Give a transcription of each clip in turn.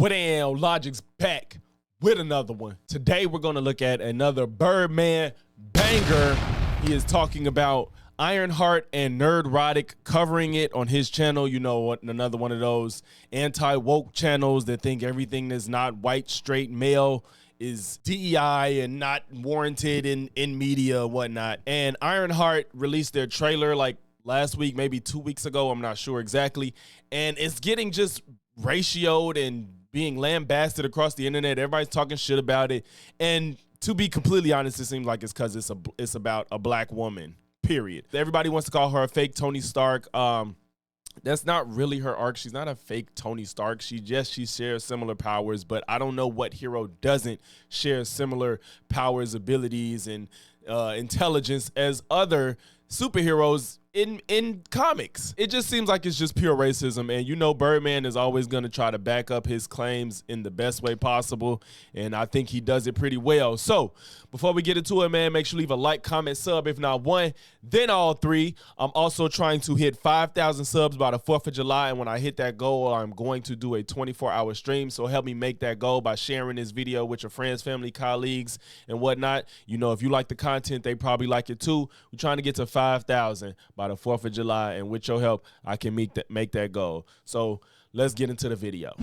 What damn, Logic's back with another one. Today we're going to look at another Birdman banger. He is talking about Ironheart and Nerdrotic, covering it on his channel. You know what? Another one of those anti-woke channels that think everything that's not white, straight, male is DEI and not warranted in media or whatnot. And Ironheart released their trailer like last week, maybe 2 weeks ago. I'm not sure exactly. And it's getting just ratioed and being lambasted across the internet. Everybody's talking shit about it. And to be completely honest, it seems like it's because it's about a black woman, period. Everybody wants to call her a fake Tony Stark. That's not really her arc. She's not a fake Tony Stark. She shares similar powers, but I don't know what hero doesn't share similar powers, abilities, and intelligence as other superheroes in comics. It just seems like it's just pure racism, and you know Birdman is always going to try to back up his claims in the best way possible, and I think he does it pretty well. So before we get into it, man, make sure you leave a like, comment, sub, if not one, then all three. I'm also trying to hit 5,000 subs by the 4th of July, and when I hit that goal, I'm going to do a 24-hour stream, so help me make that goal by sharing this video with your friends, family, colleagues, and whatnot. You know, if you like the content, they probably like it too. We're trying to get to 5,000 by the 4th of July, and with your help, I can make that goal. So let's get into the video.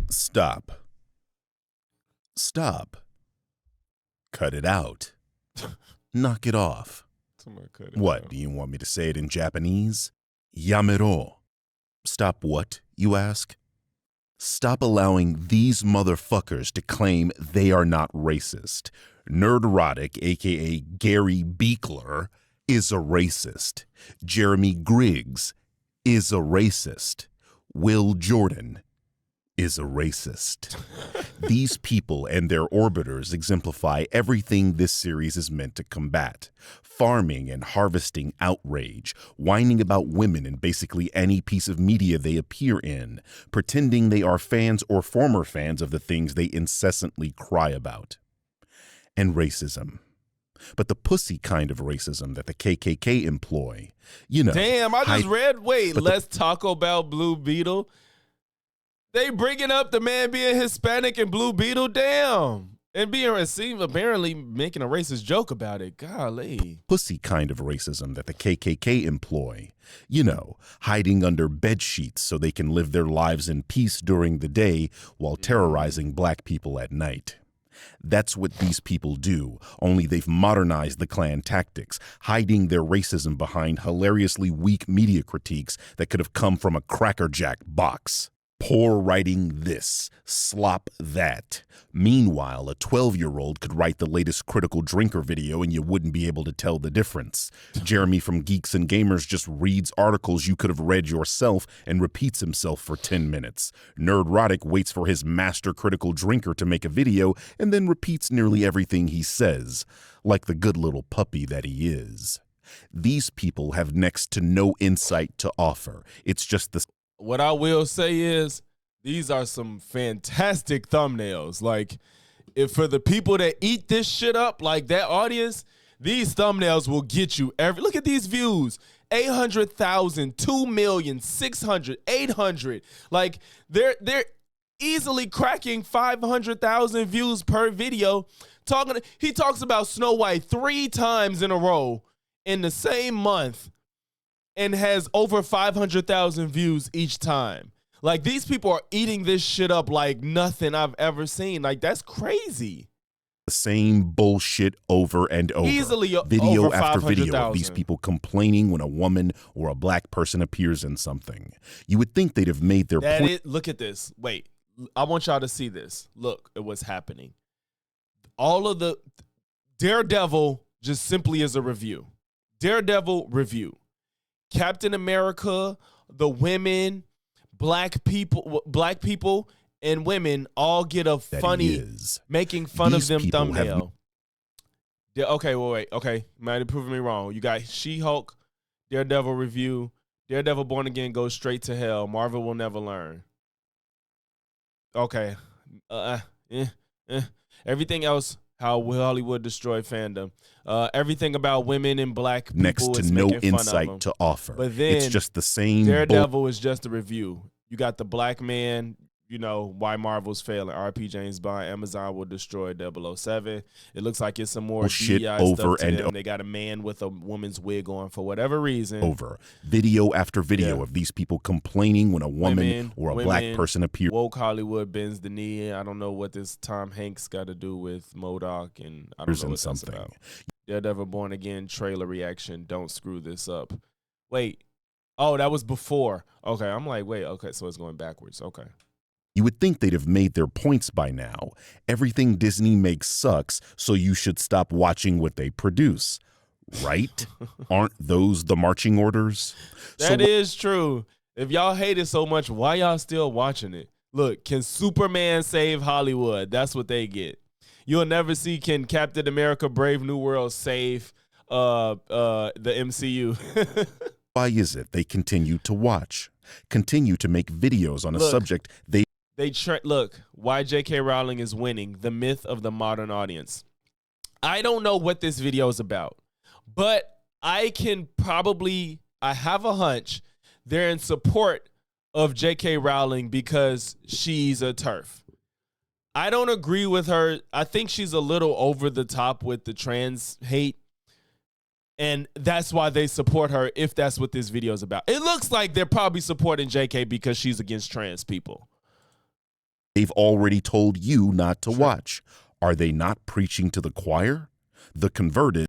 Stop. Cut it out. Knock it off. What, do you want me to say it in Japanese? Yamero. Stop what, you ask? Stop allowing these motherfuckers to claim they are not racist. Nerdrotic, aka Gary Beekler, is a racist. Jeremy Griggs is a racist. Will Jordan is a racist. These people and their orbiters exemplify everything this series is meant to combat. Farming and harvesting outrage, whining about women in basically any piece of media they appear in, pretending they are fans or former fans of the things they incessantly cry about. And racism. But the pussy kind of racism that the KKK employ. You know. Damn, I just read, wait, let's talk about Blue Beetle. They bringing up the man being Hispanic and Blue Beetle, damn. And being apparently making a racist joke about it. Golly. Pussy kind of racism that the KKK employ. You know, hiding under bed sheets so they can live their lives in peace during the day while terrorizing black people at night. That's what these people do, only they've modernized the Klan tactics, hiding their racism behind hilariously weak media critiques that could have come from a Cracker Jack box. Poor writing this, slop that. Meanwhile, a 12-year-old could write the latest Critical Drinker video and you wouldn't be able to tell the difference. Jeremy from Geeks and Gamers just reads articles you could have read yourself and repeats himself for 10 minutes. Nerdrotic waits for his master Critical Drinker to make a video and then repeats nearly everything he says, like the good little puppy that he is. These people have next to no insight to offer. It's just the... What I will say is these are some fantastic thumbnails. Like, if for the people that eat this shit up, like that audience, these thumbnails will get you look at these views. 800,000, 2 million, 600, 800. Like they're easily cracking 500,000 views per video. He talks about Snow White 3 times in a row in the same month, and has over 500,000 views each time. Like, these people are eating this shit up like nothing I've ever seen. Like, that's crazy. The same bullshit over and over. Easily video over after video 500,000. of these people complaining when a woman or a black person appears in something. You would think they'd have made their point. Look at this. Wait, I want y'all to see this. Look at what's happening. All of the Daredevil just simply is a review. Daredevil review. Captain America, the women, black people and women all get a funny making fun of them thumbnail. Okay, wait. Okay, might have proven me wrong. You got She-Hulk, Daredevil review, Daredevil Born Again goes straight to hell. Marvel will never learn. Okay, everything else. How Hollywood destroyed fandom. Everything about women and black people next to is no making fun insight of them. to offer. But then it's just the same. Daredevil is just a review. You got the black man you know, why Marvel's failing. RP James Bond, Amazon will destroy 007. It looks like it's some more shit DI over stuff to and them. They got a man with a woman's wig on for whatever reason. Over video after video of these people complaining when a woman or a black person appears. Woke Hollywood bends the knee. I don't know what this Tom Hanks got to do with MODOK, and I don't know what that's about. Daredevil Born Again trailer reaction. Don't screw this up. Wait. Oh, that was before. Okay, I'm like, wait, okay, so it's going backwards. Okay. You would think they'd have made their points by now. Everything Disney makes sucks, so you should stop watching what they produce. Right? Aren't those the marching orders? That is true. If y'all hate it so much, why y'all still watching it? Look, can Superman save Hollywood? That's what they get. You'll never see can Captain America Brave New World save the MCU. Why is it they continue to watch? Continue to make videos on a subject look, why J.K. Rowling is winning, the myth of the modern audience. I don't know what this video is about, but I have a hunch they're in support of J.K. Rowling because she's a TERF. I don't agree with her. I think she's a little over the top with the trans hate, and that's why they support her if that's what this video is about. It looks like they're probably supporting JK because she's against trans people. They've already told you not to watch. Are they not preaching to the choir? The converted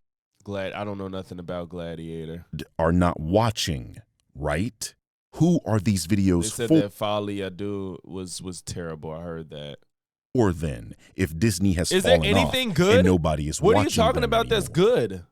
I don't know nothing about Gladiator. Are not watching, right? Who are these videos they said for? That Folly Ado was terrible. I heard that. Or then, if Disney has is fallen there anything off good? And nobody is watching what are you talking about anymore. That's good?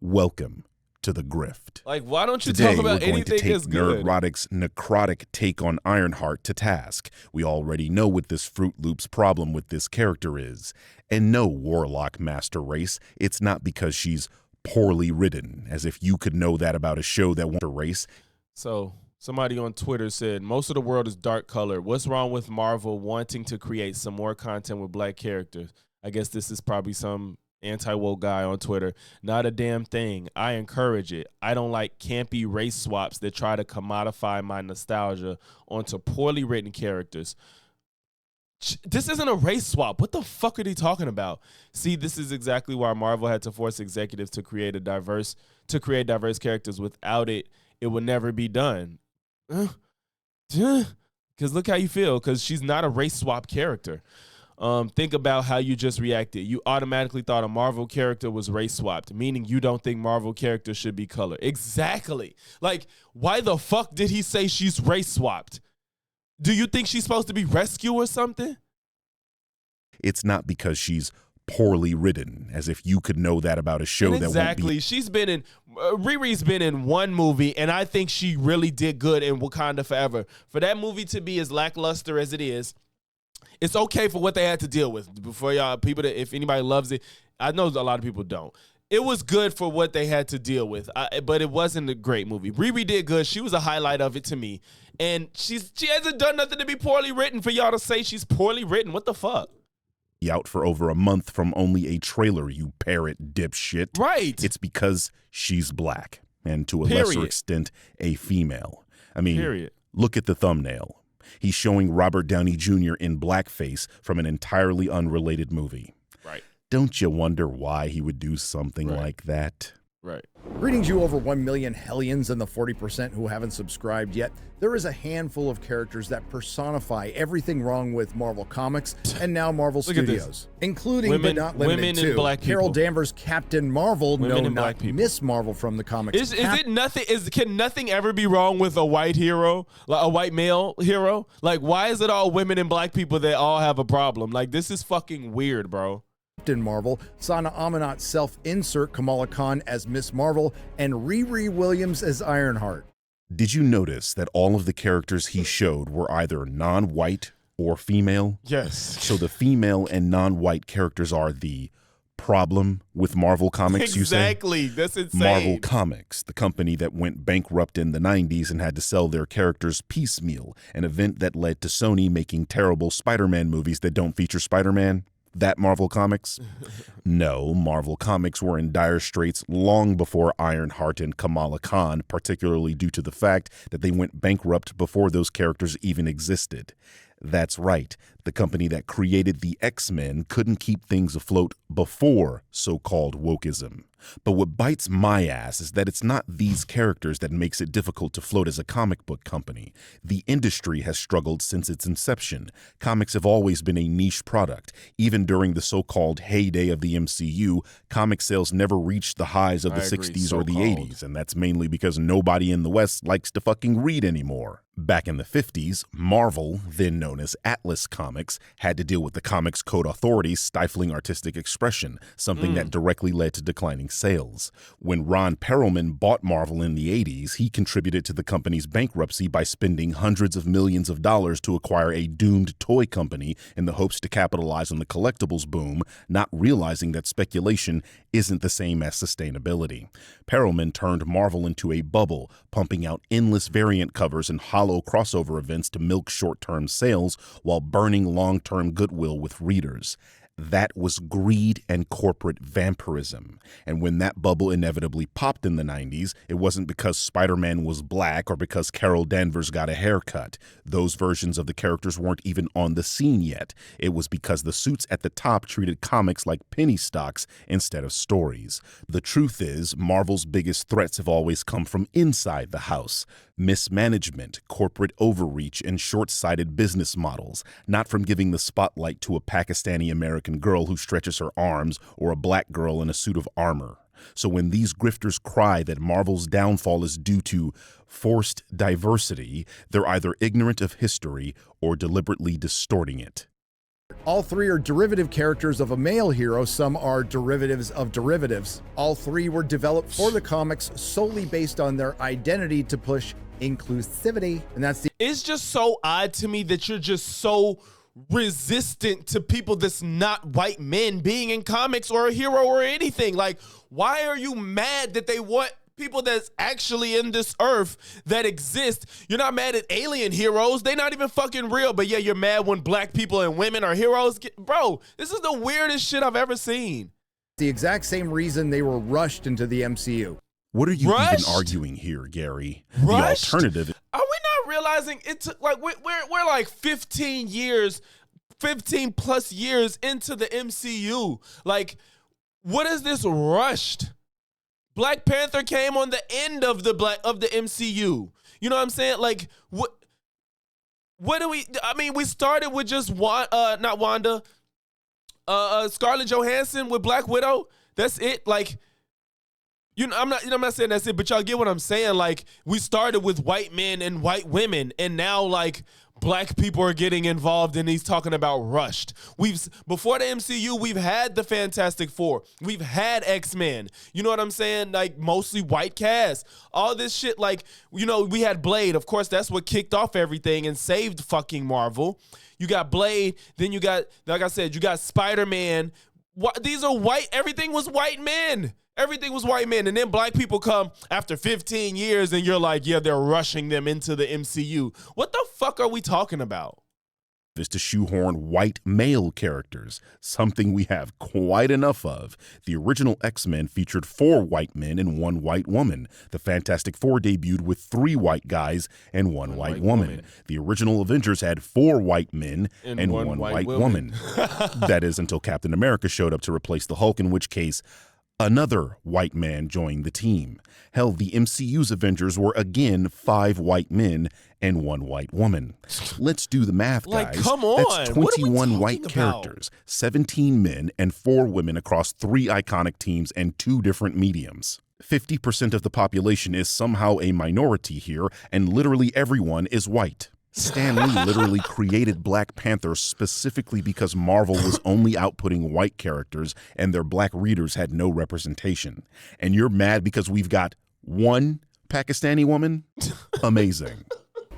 Welcome to the grift. Like, why don't you Today, talk about anything that's good? Today, we're going to take Nerdrotic's necrotic take on Ironheart to task. We already know what this Fruit Loops problem with this character is. And no, Warlock Master Race, it's not because she's poorly written, as if you could know that about a show that wants a race. So, somebody on Twitter said, most of the world is dark colored. What's wrong with Marvel wanting to create some more content with black characters? I guess this is probably some anti-woke guy on Twitter. Not a damn thing. I encourage it. I don't like campy race swaps that try to commodify my nostalgia onto poorly written characters. This isn't a race swap. What the fuck are they talking about? See, this is exactly why Marvel had to force executives to create diverse characters. Without it, it would never be done. Because look how you feel, because she's not a race swap character. Think about how you just reacted. You automatically thought a Marvel character was race swapped, meaning you don't think Marvel characters should be colored. Exactly. Like, why the fuck did he say she's race swapped? Do you think she's supposed to be rescued or something? It's not because she's poorly written, as if you could know that about a show that won't be. She's been in Riri's been in one movie, and I think she really did good in Wakanda Forever. For that movie to be as lackluster as it is, it's okay for what they had to deal with. Before y'all, people that if anybody loves it, I know a lot of people don't. It was good for what they had to deal with, but it wasn't a great movie. Riri did good. She was a highlight of it to me, and she hasn't done nothing to be poorly written for y'all to say she's poorly written. What the fuck? Out for over a month from only a trailer, you parrot dipshit. Right. It's because she's black, and to a lesser extent, a female. I mean, look at the thumbnail. He's showing Robert Downey Jr. in blackface from an entirely unrelated movie. Right. Don't you wonder why he would do something like that? Right. Greetings, you over 1 million hellions and the 40% who haven't subscribed yet. There is a handful of characters that personify everything wrong with Marvel Comics and now Marvel Studios, including but not limited to black Carol Danvers' Captain Marvel, not Miss Marvel from the comics. Is it nothing? Can nothing ever be wrong with a white hero, like a white male hero? Like, why is it all women and black people that all have a problem? Like, this is fucking weird, bro. Captain Marvel, Sana Amanat self-insert Kamala Khan as Miss Marvel, and Riri Williams as Ironheart. Did you notice that all of the characters he showed were either non-white or female? Yes. So the female and non-white characters are the problem with Marvel Comics, you say? Exactly. That's insane. Marvel Comics, the company that went bankrupt in the 90s and had to sell their characters piecemeal, an event that led to Sony making terrible Spider-Man movies that don't feature Spider-Man. That Marvel Comics? No, Marvel Comics were in dire straits long before Ironheart and Kamala Khan, particularly due to the fact that they went bankrupt before those characters even existed. That's right. The company that created the X-Men couldn't keep things afloat before so-called wokeism. But what bites my ass is that it's not these characters that makes it difficult to float as a comic book company. The industry has struggled since its inception. Comics have always been a niche product. Even during the so-called heyday of the MCU, comic sales never reached the highs of the 60s or the 80s, and that's mainly because nobody in the West likes to fucking read anymore. Back in the 50s, Marvel, then known as Atlas Comics, had to deal with the Comics Code authorities stifling artistic expression, something that directly led to declining sales. When Ron Perelman bought Marvel in the 80s, he contributed to the company's bankruptcy by spending hundreds of millions of dollars to acquire a doomed toy company in the hopes to capitalize on the collectibles boom, not realizing that speculation isn't the same as sustainability. Perelman turned Marvel into a bubble, pumping out endless variant covers and hollow crossover events to milk short-term sales while burning long-term goodwill with readers. That was greed and corporate vampirism. And when that bubble inevitably popped in the 90s, it wasn't because Spider-Man was black or because Carol Danvers got a haircut. Those versions of the characters weren't even on the scene yet. It was because the suits at the top treated comics like penny stocks instead of stories. The truth is, Marvel's biggest threats have always come from inside the house. Mismanagement, corporate overreach, and short-sighted business models, not from giving the spotlight to a Pakistani-American girl who stretches her arms or a black girl in a suit of armor. So when these grifters cry that Marvel's downfall is due to forced diversity, they're either ignorant of history or deliberately distorting it. All three are derivative characters of a male hero. Some are derivatives of derivatives. All three were developed for the comics solely based on their identity to push inclusivity. And that's the— It's just so odd to me that you're just so resistant to people that's not white men being in comics or a hero or anything. Like, why are you mad that they want people that's actually in this earth that exist? You're not mad at alien heroes. They're not even fucking real. But yeah, you're mad when black people and women are heroes. Bro, this is the weirdest shit I've ever seen. The exact same reason they were rushed into the MCU. What are you even arguing here, Gary? Rushed? The alternative— Are we not realizing it took like we're like 15 plus years into the MCU? Like, what is this rushed? Black Panther came on the end of the MCU. You know what I'm saying? Like, what do we? I mean, we started with just not Wanda, Scarlett Johansson with Black Widow. That's it. Like, I'm not saying that's it, but y'all get what I'm saying. Like, we started with white men and white women, and now like black people are getting involved, and he's talking about rushed. Before the MCU, we've had the Fantastic Four, we've had X-Men. You know what I'm saying? Like, mostly white cast. All this shit, like, you know, we had Blade. Of course, that's what kicked off everything and saved fucking Marvel. You got Blade, then you got, like I said, you got Spider-Man. These are white. Everything was white men. Everything was white men. And then black people come after 15 years and you're like, yeah, they're rushing them into the MCU. What the fuck are we talking about? Is to shoehorn white male characters, something we have quite enough of. The original X-Men featured 4 white men and 1 white woman. The Fantastic Four debuted with 3 white guys and 1 white woman. The original Avengers had 4 white men and 1 white woman. That is, until Captain America showed up to replace the Hulk, in which case another white man joined the team. Hell, the MCU's Avengers were again 5 white men and 1 white woman. Let's do the math, guys. Like, come on. That's 21 white characters, 17 men, and 4 women across 3 iconic teams and 2 different mediums. 50% of the population is somehow a minority here, and literally everyone is white. Stan Lee literally created Black Panther specifically because Marvel was only outputting white characters and their black readers had no representation. And you're mad because we've got 1 Pakistani woman? Amazing.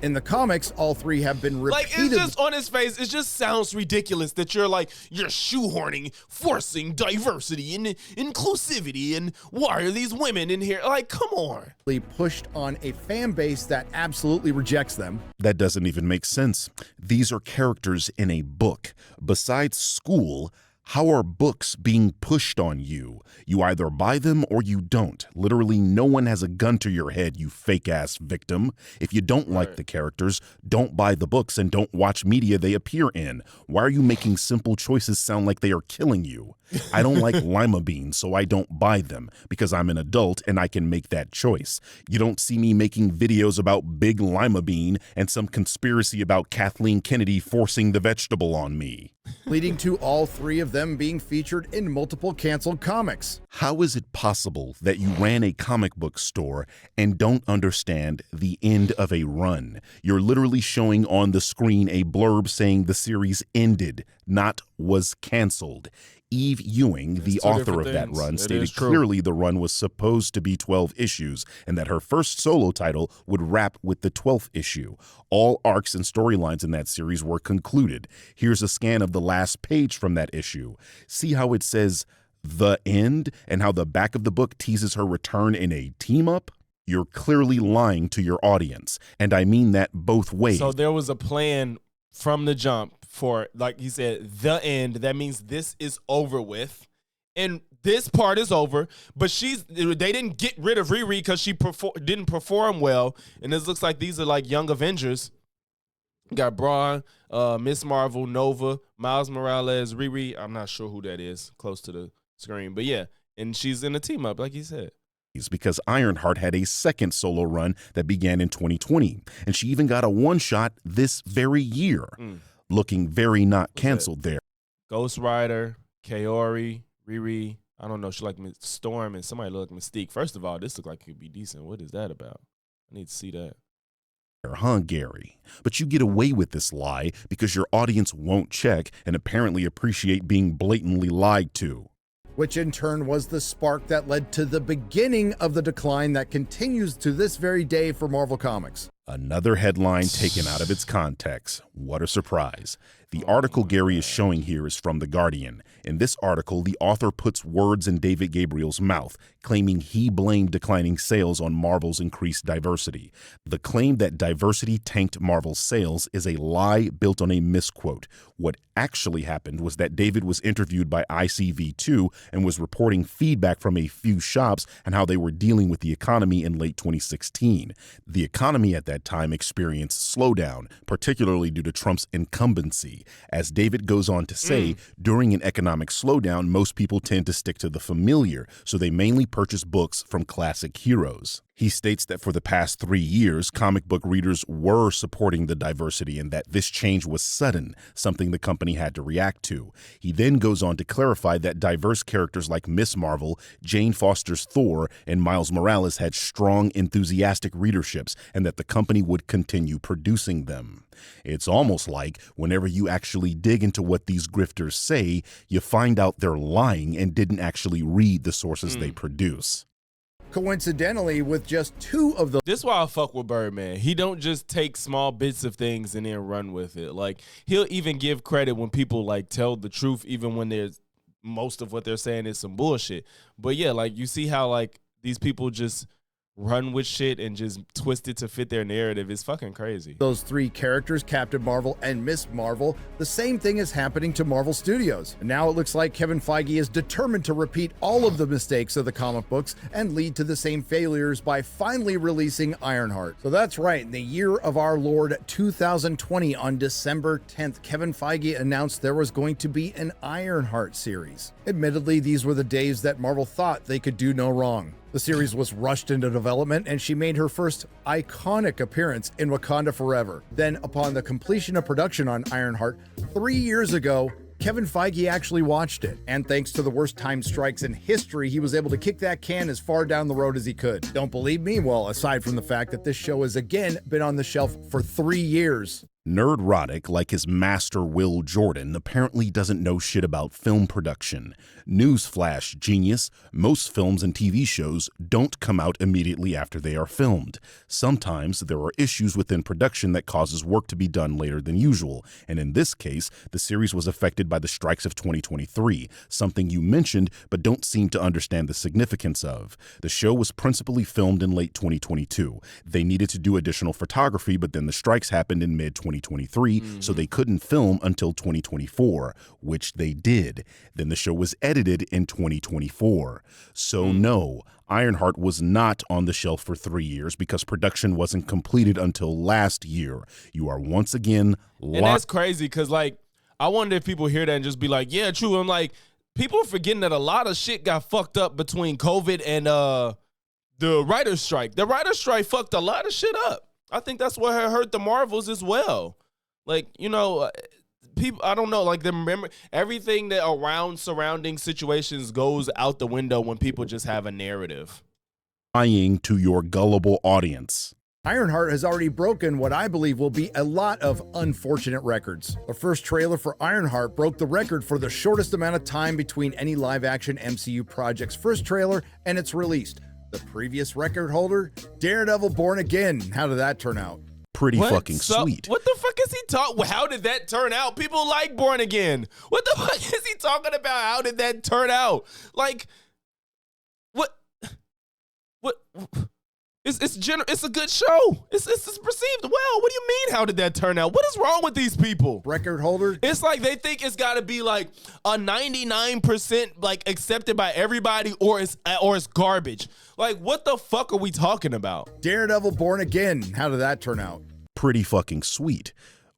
In the comics, all 3 have been repeated. Like, it's just on his face, it just sounds ridiculous that you're shoehorning, forcing diversity and inclusivity, and why are these women in here? Like, come on. Pushed on a fan base that absolutely rejects them. That doesn't even make sense. These are characters in a book. Besides school, How are books being pushed on you? You either buy them or you don't. Literally, no one has a gun to your head, you fake-ass victim. If you don't like the characters, don't buy the books and don't watch media they appear in. Why are you making simple choices sound like they are killing you? I don't like lima beans, so I don't buy them because I'm an adult and I can make that choice. You don't see me making videos about Big Lima Bean and some conspiracy about Kathleen Kennedy forcing the vegetable on me. Leading to all three of them being featured in multiple canceled comics. How is it possible that you ran a comic book store and don't understand the end of a run? You're literally showing on the screen a blurb saying the series ended, not was canceled. Eve Ewing, the author of that run, stated clearly the run was supposed to be 12 issues and that her first solo title would wrap with the 12th issue. All arcs and storylines in that series were concluded. Here's a scan of the last page from that issue. See how it says "The End" and how the back of the book teases her return in a team-up? You're clearly lying to your audience, and I mean that both ways. So there was a plan from the jump for, like he said, the end. That means this is over with, and this part is over. But they didn't get rid of Riri because she didn't perform well, and this looks like these are like young Avengers. You got Braun, Miss Marvel, Nova, Miles Morales, Riri. I'm not sure who that is close to the screen, but yeah, and she's in a team up, like he said. Because Ironheart had a second solo run that began in 2020, and she even got a one-shot this very year. Looking very not canceled there. Ghost Rider, Kaori, Riri. I don't know. She like Storm and somebody look like Mystique. First of all, this look like it could be decent. What is that about? I need to see that. Huh, Gary? But you get away with this lie because your audience won't check and apparently appreciate being blatantly lied to. Which in turn was the spark that led to the beginning of the decline that continues to this very day for Marvel Comics. Another headline taken out of its context. What a surprise. The article Gary is showing here is from The Guardian. In this article, the author puts words in David Gabriel's mouth, claiming he blamed declining sales on Marvel's increased diversity. The claim that diversity tanked Marvel's sales is a lie built on a misquote. What actually happened was that David was interviewed by ICV2 and was reporting feedback from a few shops and how they were dealing with the economy in late 2016. The economy at that time experienced slowdown, particularly due to Trump's incumbency. As David goes on to say, during an economic slowdown, most people tend to stick to the familiar, so they mainly purchase books from classic heroes. He states that for the past 3 years, comic book readers were supporting the diversity and that this change was sudden, something the company had to react to. He then goes on to clarify that diverse characters like Miss Marvel, Jane Foster's Thor, and Miles Morales had strong, enthusiastic readerships and that the company would continue producing them. It's almost like whenever you actually dig into what these grifters say, you find out they're lying and didn't actually read the sources they produce. Coincidentally, with just 2 of the... This is why I fuck with Birdman. He don't just take small bits of things and then run with it. Like, he'll even give credit when people, like, tell the truth, even when there's most of what they're saying is some bullshit. But, yeah, like, you see how, like, these people just run with shit and just twist it to fit their narrative. It's fucking crazy. Those 3 characters, Captain Marvel and Miss Marvel, the same thing is happening to Marvel Studios. And now it looks like Kevin Feige is determined to repeat all of the mistakes of the comic books and lead to the same failures by finally releasing Ironheart. So that's right, in the year of our Lord 2020, on December 10th, Kevin Feige announced there was going to be an Ironheart series. Admittedly, these were the days that Marvel thought they could do no wrong. The series was rushed into development, and she made her first iconic appearance in Wakanda Forever. Then, upon the completion of production on Ironheart 3 years ago, Kevin Feige actually watched it, and thanks to the worst time strikes in history, he was able to kick that can as far down the road as he could. Don't believe me? Well, aside from the fact that this show has again been on the shelf for 3 years. Nerdrotic, like his master Will Jordan, apparently doesn't know shit about film production. Newsflash, genius, most films and TV shows don't come out immediately after they are filmed. Sometimes there are issues within production that causes work to be done later than usual, and in this case, the series was affected by the strikes of 2023, something you mentioned but don't seem to understand the significance of. The show was principally filmed in late 2022. They needed to do additional photography, but then the strikes happened in mid-2023. 2023, so they couldn't film until 2024, which they did. Then the show was edited in 2024. So no, Ironheart was not on the shelf for 3 years because production wasn't completed until last year. You are once again and that's crazy because, like, I wonder if people hear that and just be like, yeah, true. I'm like, people are forgetting that a lot of shit got fucked up between COVID and the writer's strike. The writer's strike fucked a lot of shit up. I think that's what hurt the Marvels as well. Like, you know, people, I don't know, like, remember everything that surrounding situations goes out the window when people just have a narrative. Lying to your gullible audience. Ironheart has already broken what I believe will be a lot of unfortunate records. The first trailer for Ironheart broke the record for the shortest amount of time between any live-action MCU project's first trailer and its release. The previous record holder, Daredevil Born Again. How did that turn out? Pretty fucking sweet. What the fuck is he talking? How did that turn out? People like Born Again. What the fuck is he talking about? How did that turn out? Like, what? It's a good show. It's perceived well. What do you mean? How did that turn out? What is wrong with these people? Record holder. It's like they think it's got to be like a 99% like accepted by everybody, or it's garbage. Like, what the fuck are we talking about? Daredevil Born Again. How did that turn out? Pretty fucking sweet.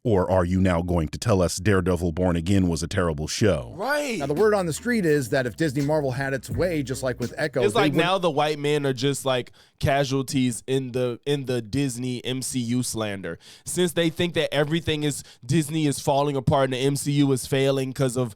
Or are you now going to tell us Daredevil Born Again was a terrible show? Right. Now, the word on the street is that if Disney Marvel had its way, just like with Echo, it's like now the white men are just like casualties in the Disney MCU slander. Since they think that everything is Disney is falling apart and the MCU is failing because of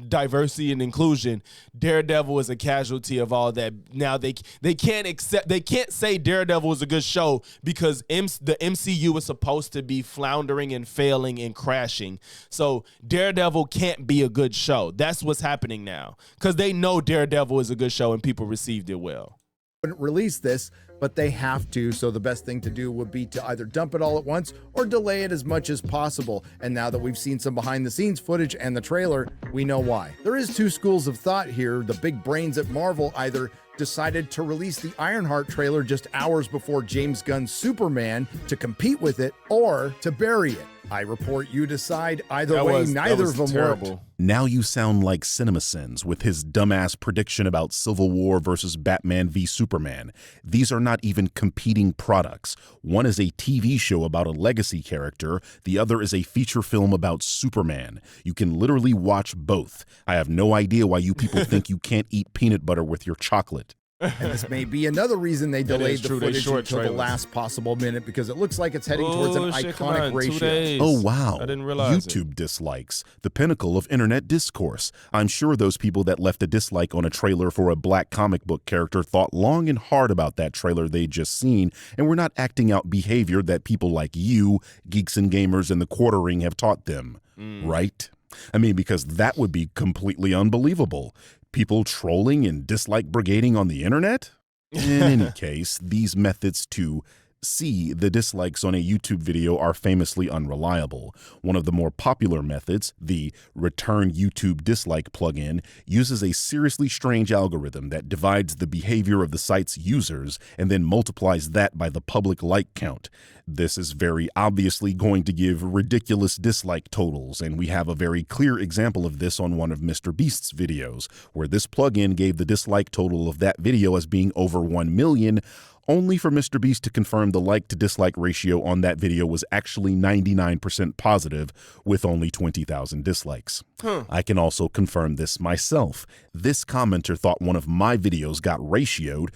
diversity and inclusion, Daredevil is a casualty of all that. Now they can't say Daredevil is a good show because the MCU is supposed to be floundering and failing and crashing. So Daredevil can't be a good show. That's what's happening now because they know Daredevil is a good show and people received it well. Wouldn't release this, but they have to, so the best thing to do would be to either dump it all at once or delay it as much as possible. And now that we've seen some behind the scenes footage and the trailer, we know why. There is two schools of thought here. The big brains at Marvel either decided to release the Ironheart trailer just hours before James Gunn's Superman to compete with it, or to bury it. I report, you decide. Either way, neither of them worked. Now you sound like CinemaSins with his dumbass prediction about Civil War versus Batman v Superman. These are not even competing products. One is a TV show about a legacy character. The other is a feature film about Superman. You can literally watch both. I have no idea why you people think you can't eat peanut butter with your chocolate. And this may be another reason they delayed the footage until the last possible minute, because it looks like it's heading towards an iconic ratio. Oh, wow. I didn't realize YouTube dislikes, the pinnacle of internet discourse. I'm sure those people that left a dislike on a trailer for a black comic book character thought long and hard about that trailer they'd just seen and were not acting out behavior that people like you, geeks and gamers, and the Quartering have taught them. Right? I mean, because that would be completely unbelievable. People trolling and dislike brigading on the internet? In any case, these methods to see the dislikes on a YouTube video are famously unreliable. One of the more popular methods, the Return YouTube Dislike plugin, uses a seriously strange algorithm that divides the behavior of the site's users and then multiplies that by the public like count. This is very obviously going to give ridiculous dislike totals, and we have a very clear example of this on one of Mr. Beast's videos, where this plugin gave the dislike total of that video as being over 1 million, only for Mr. Beast to confirm the like to dislike ratio on that video was actually 99% positive with only 20,000 dislikes. I can also confirm this myself. This commenter thought one of my videos got ratioed.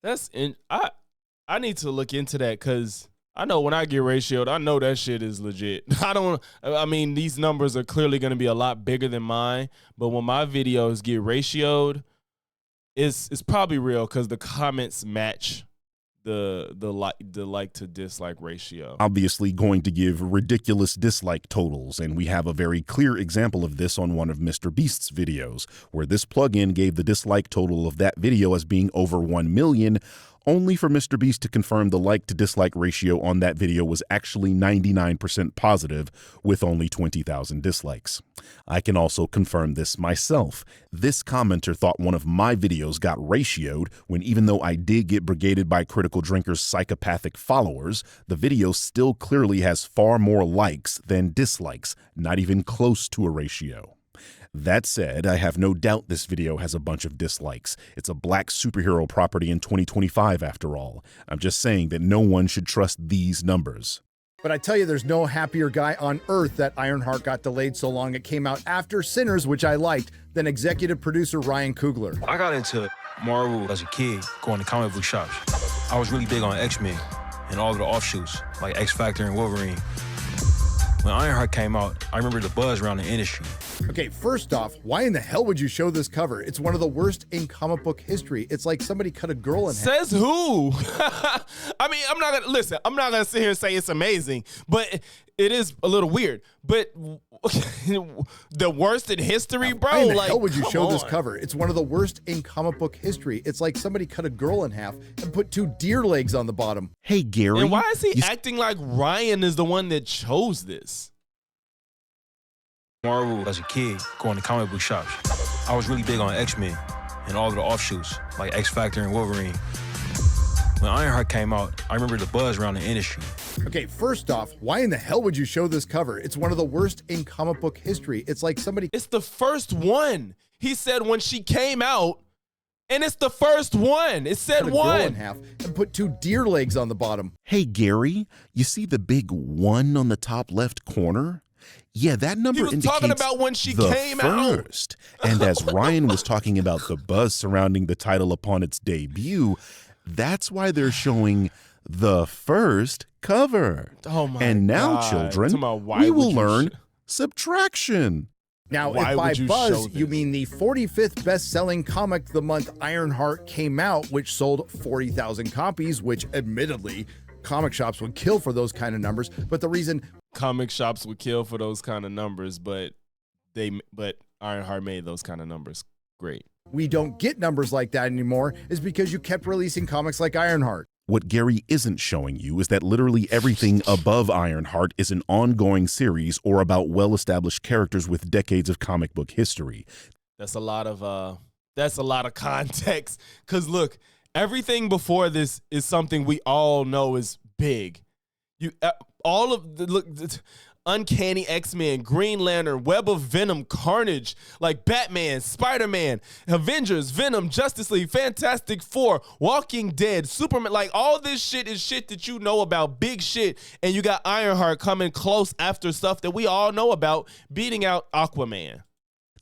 I need to look into that, because I know when I get ratioed, I know that shit is legit. I mean, these numbers are clearly going to be a lot bigger than mine, but when my videos get ratioed, it's probably real because the comments match the like to dislike ratio. Obviously going to give ridiculous dislike totals, and we have a very clear example of this on one of Mr. Beast's videos, where this plugin gave the dislike total of that video as being over 1 million, only for Mr. Beast to confirm the like to dislike ratio on that video was actually 99% positive with only 20,000 dislikes. I can also confirm this myself. This commenter thought one of my videos got ratioed when, even though I did get brigaded by Critical Drinker's psychopathic followers, the video still clearly has far more likes than dislikes, not even close to a ratio. That said, I have no doubt this video has a bunch of dislikes. It's a black superhero property in 2025 after all. I'm just saying that no one should trust these numbers. But I tell you, there's no happier guy on earth that Ironheart got delayed so long it came out after Sinners, which I liked, than executive producer Ryan Coogler. I got into Marvel as a kid, going to comic book shops. I was really big on X-Men and all of the offshoots, like X-Factor and Wolverine. When Ironheart came out, I remember the buzz around the industry. Okay, first off, why in the hell would you show this cover? It's one of the worst in comic book history. It's like somebody cut a girl in half. Says who? I mean, I'm not gonna sit here and say it's amazing, but it is a little weird. But the worst in history, bro. Why in the like, hell would you show this on. cover? It's one of the worst in comic book history. It's like somebody cut a girl in half and put two deer legs on the bottom. Hey, Gary. And why is he acting like Ryan is the one that chose this? Marvel as a kid, going to comic book shops. I was really big on X-Men and all of the offshoots, like X-Factor and Wolverine. When Ironheart came out, I remember the buzz around the industry. Okay, first off, why in the hell would you show this cover? It's one of the worst in comic book history. It's like somebody... It's the first one. He said when she came out, and it's the first one. It said cut a girl one. in half and put two deer legs on the bottom. Hey, Gary, you see the big 1 on the top left corner? Yeah, that number He was indicates talking about when she the came out. first. And as Ryan was talking about the buzz surrounding the title upon its debut, that's why they're showing the first cover. Oh my And now, God. children, Talking about why we would will you learn subtraction. Now, Why if by would you buzz show you this? mean the 45th best-selling comic the month Ironheart came out, which sold 40,000 copies, which admittedly comic shops would kill for those kind of numbers. But the reason Comic shops would kill for those kind of numbers, but Ironheart made those kind of numbers great. we don't get numbers like that anymore is because you kept releasing comics like Ironheart. What Gary isn't showing you is that literally everything above Ironheart is an ongoing series or about well-established characters with decades of comic book history. That's a lot of context. Cause look, everything before this is something we all know is big. All of the Uncanny X-Men, Green Lantern, Web of Venom, Carnage, like Batman, Spider-Man, Avengers, Venom, Justice League, Fantastic Four, Walking Dead, Superman, like all this shit is shit that you know about, big shit, and you got Ironheart coming close after stuff that we all know about, beating out Aquaman.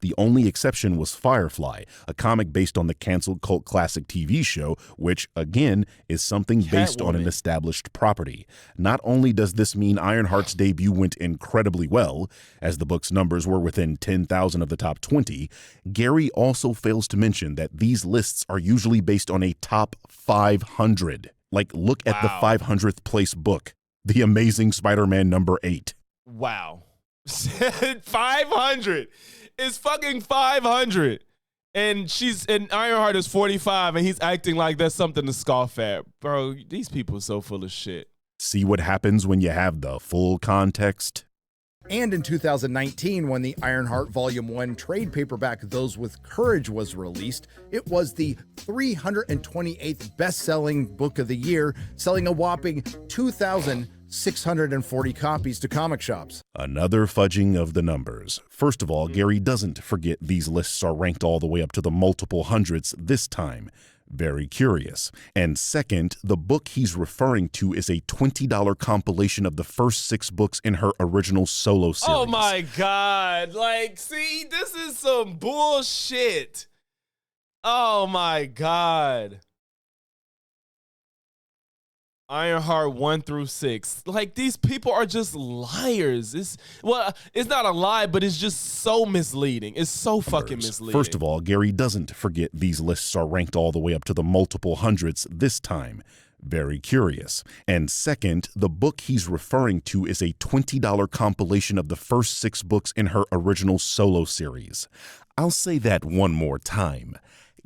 The only exception was Firefly, a comic based on the canceled cult classic TV show, which, again, is something based on an established property. Not only does this mean Ironheart's debut went incredibly well, as the book's numbers were within 10,000 of the top 20, Gary also fails to mention that these lists are usually based on a top 500. Like, look at the 500th place book, The Amazing Spider-Man #8. Wow. 500. It's fucking 500. And Ironheart is 45 and he's acting like that's something to scoff at. Bro, these people are so full of shit. See what happens when you have the full context? And in 2019, when the Ironheart Volume 1 trade paperback Those with Courage was released, it was the 328th best-selling book of the year, selling a whopping 2,640 copies to comic shops. Another fudging of the numbers. First of all, Gary doesn't forget these lists are ranked all the way up to the multiple hundreds this time. Very curious. And second, the book he's referring to is a $20 compilation of the first 6 books in her original solo series. Oh my God. Like, see, this is some bullshit. Oh my God. Ironheart 1 through 6. Like, these people are just liars. It's not a lie, but it's just so misleading. It's so fucking misleading. First of all, Gary doesn't forget these lists are ranked all the way up to the multiple hundreds this time. Very curious. And second, the book he's referring to is a $20 compilation of the first 6 books in her original solo series. I'll say that one more time.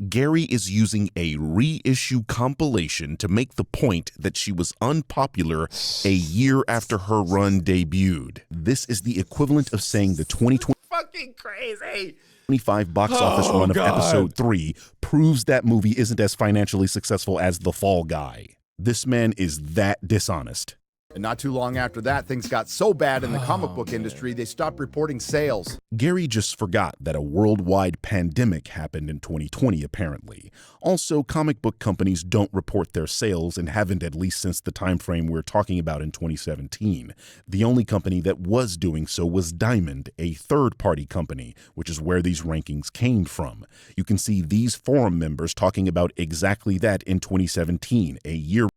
Gary is using a reissue compilation to make the point that she was unpopular a year after her run debuted. This is the equivalent of saying the 2020 fucking crazy 25 box office run of episode 3 proves that movie isn't as financially successful as The Fall Guy. This man is that dishonest. And not too long after that, things got so bad in the comic book industry, they stopped reporting sales. Gary just forgot that a worldwide pandemic happened in 2020, apparently. Also, comic book companies don't report their sales and haven't at least since the time frame we're talking about in 2017. The only company that was doing so was Diamond, a third-party company, which is where these rankings came from. You can see these forum members talking about exactly that in 2017, a year.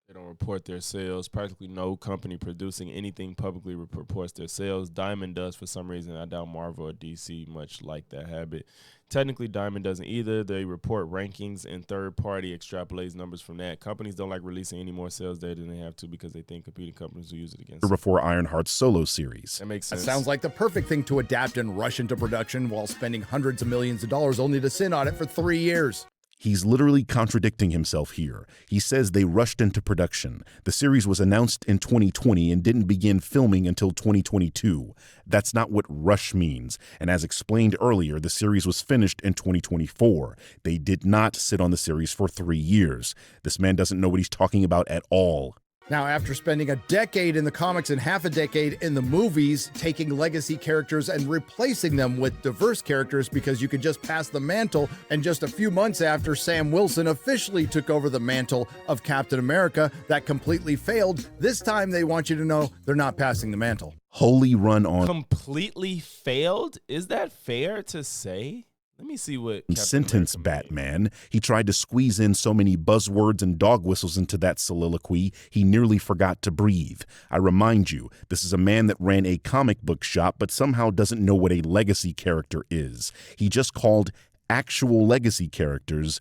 They don't report their sales. Practically no company producing anything publicly reports their sales. Diamond does for some reason. I doubt Marvel or DC much like that habit. Technically, Diamond doesn't either. They report rankings and third-party extrapolates numbers from that. Companies don't like releasing any more sales data than they have to because they think competing companies will use it against them. Before Ironheart's solo series. That makes sense. That sounds like the perfect thing to adapt and rush into production while spending hundreds of millions of dollars only to sit on it for 3 years. He's literally contradicting himself here. He says they rushed into production. The series was announced in 2020 and didn't begin filming until 2022. That's not what rush means. And as explained earlier, the series was finished in 2024. They did not sit on the series for 3 years. This man doesn't know what he's talking about at all. Now, after spending a decade in the comics and half a decade in the movies, taking legacy characters and replacing them with diverse characters because you could just pass the mantle, and just a few months after Sam Wilson officially took over the mantle of Captain America, that completely failed. This time they want you to know they're not passing the mantle. Wholly run on. Completely failed? Is that fair to say? Let me see what sentence Batman. He tried to squeeze in so many buzzwords and dog whistles into that soliloquy, he nearly forgot to breathe. I remind you, this is a man that ran a comic book shop but somehow doesn't know what a legacy character is. He just called actual legacy characters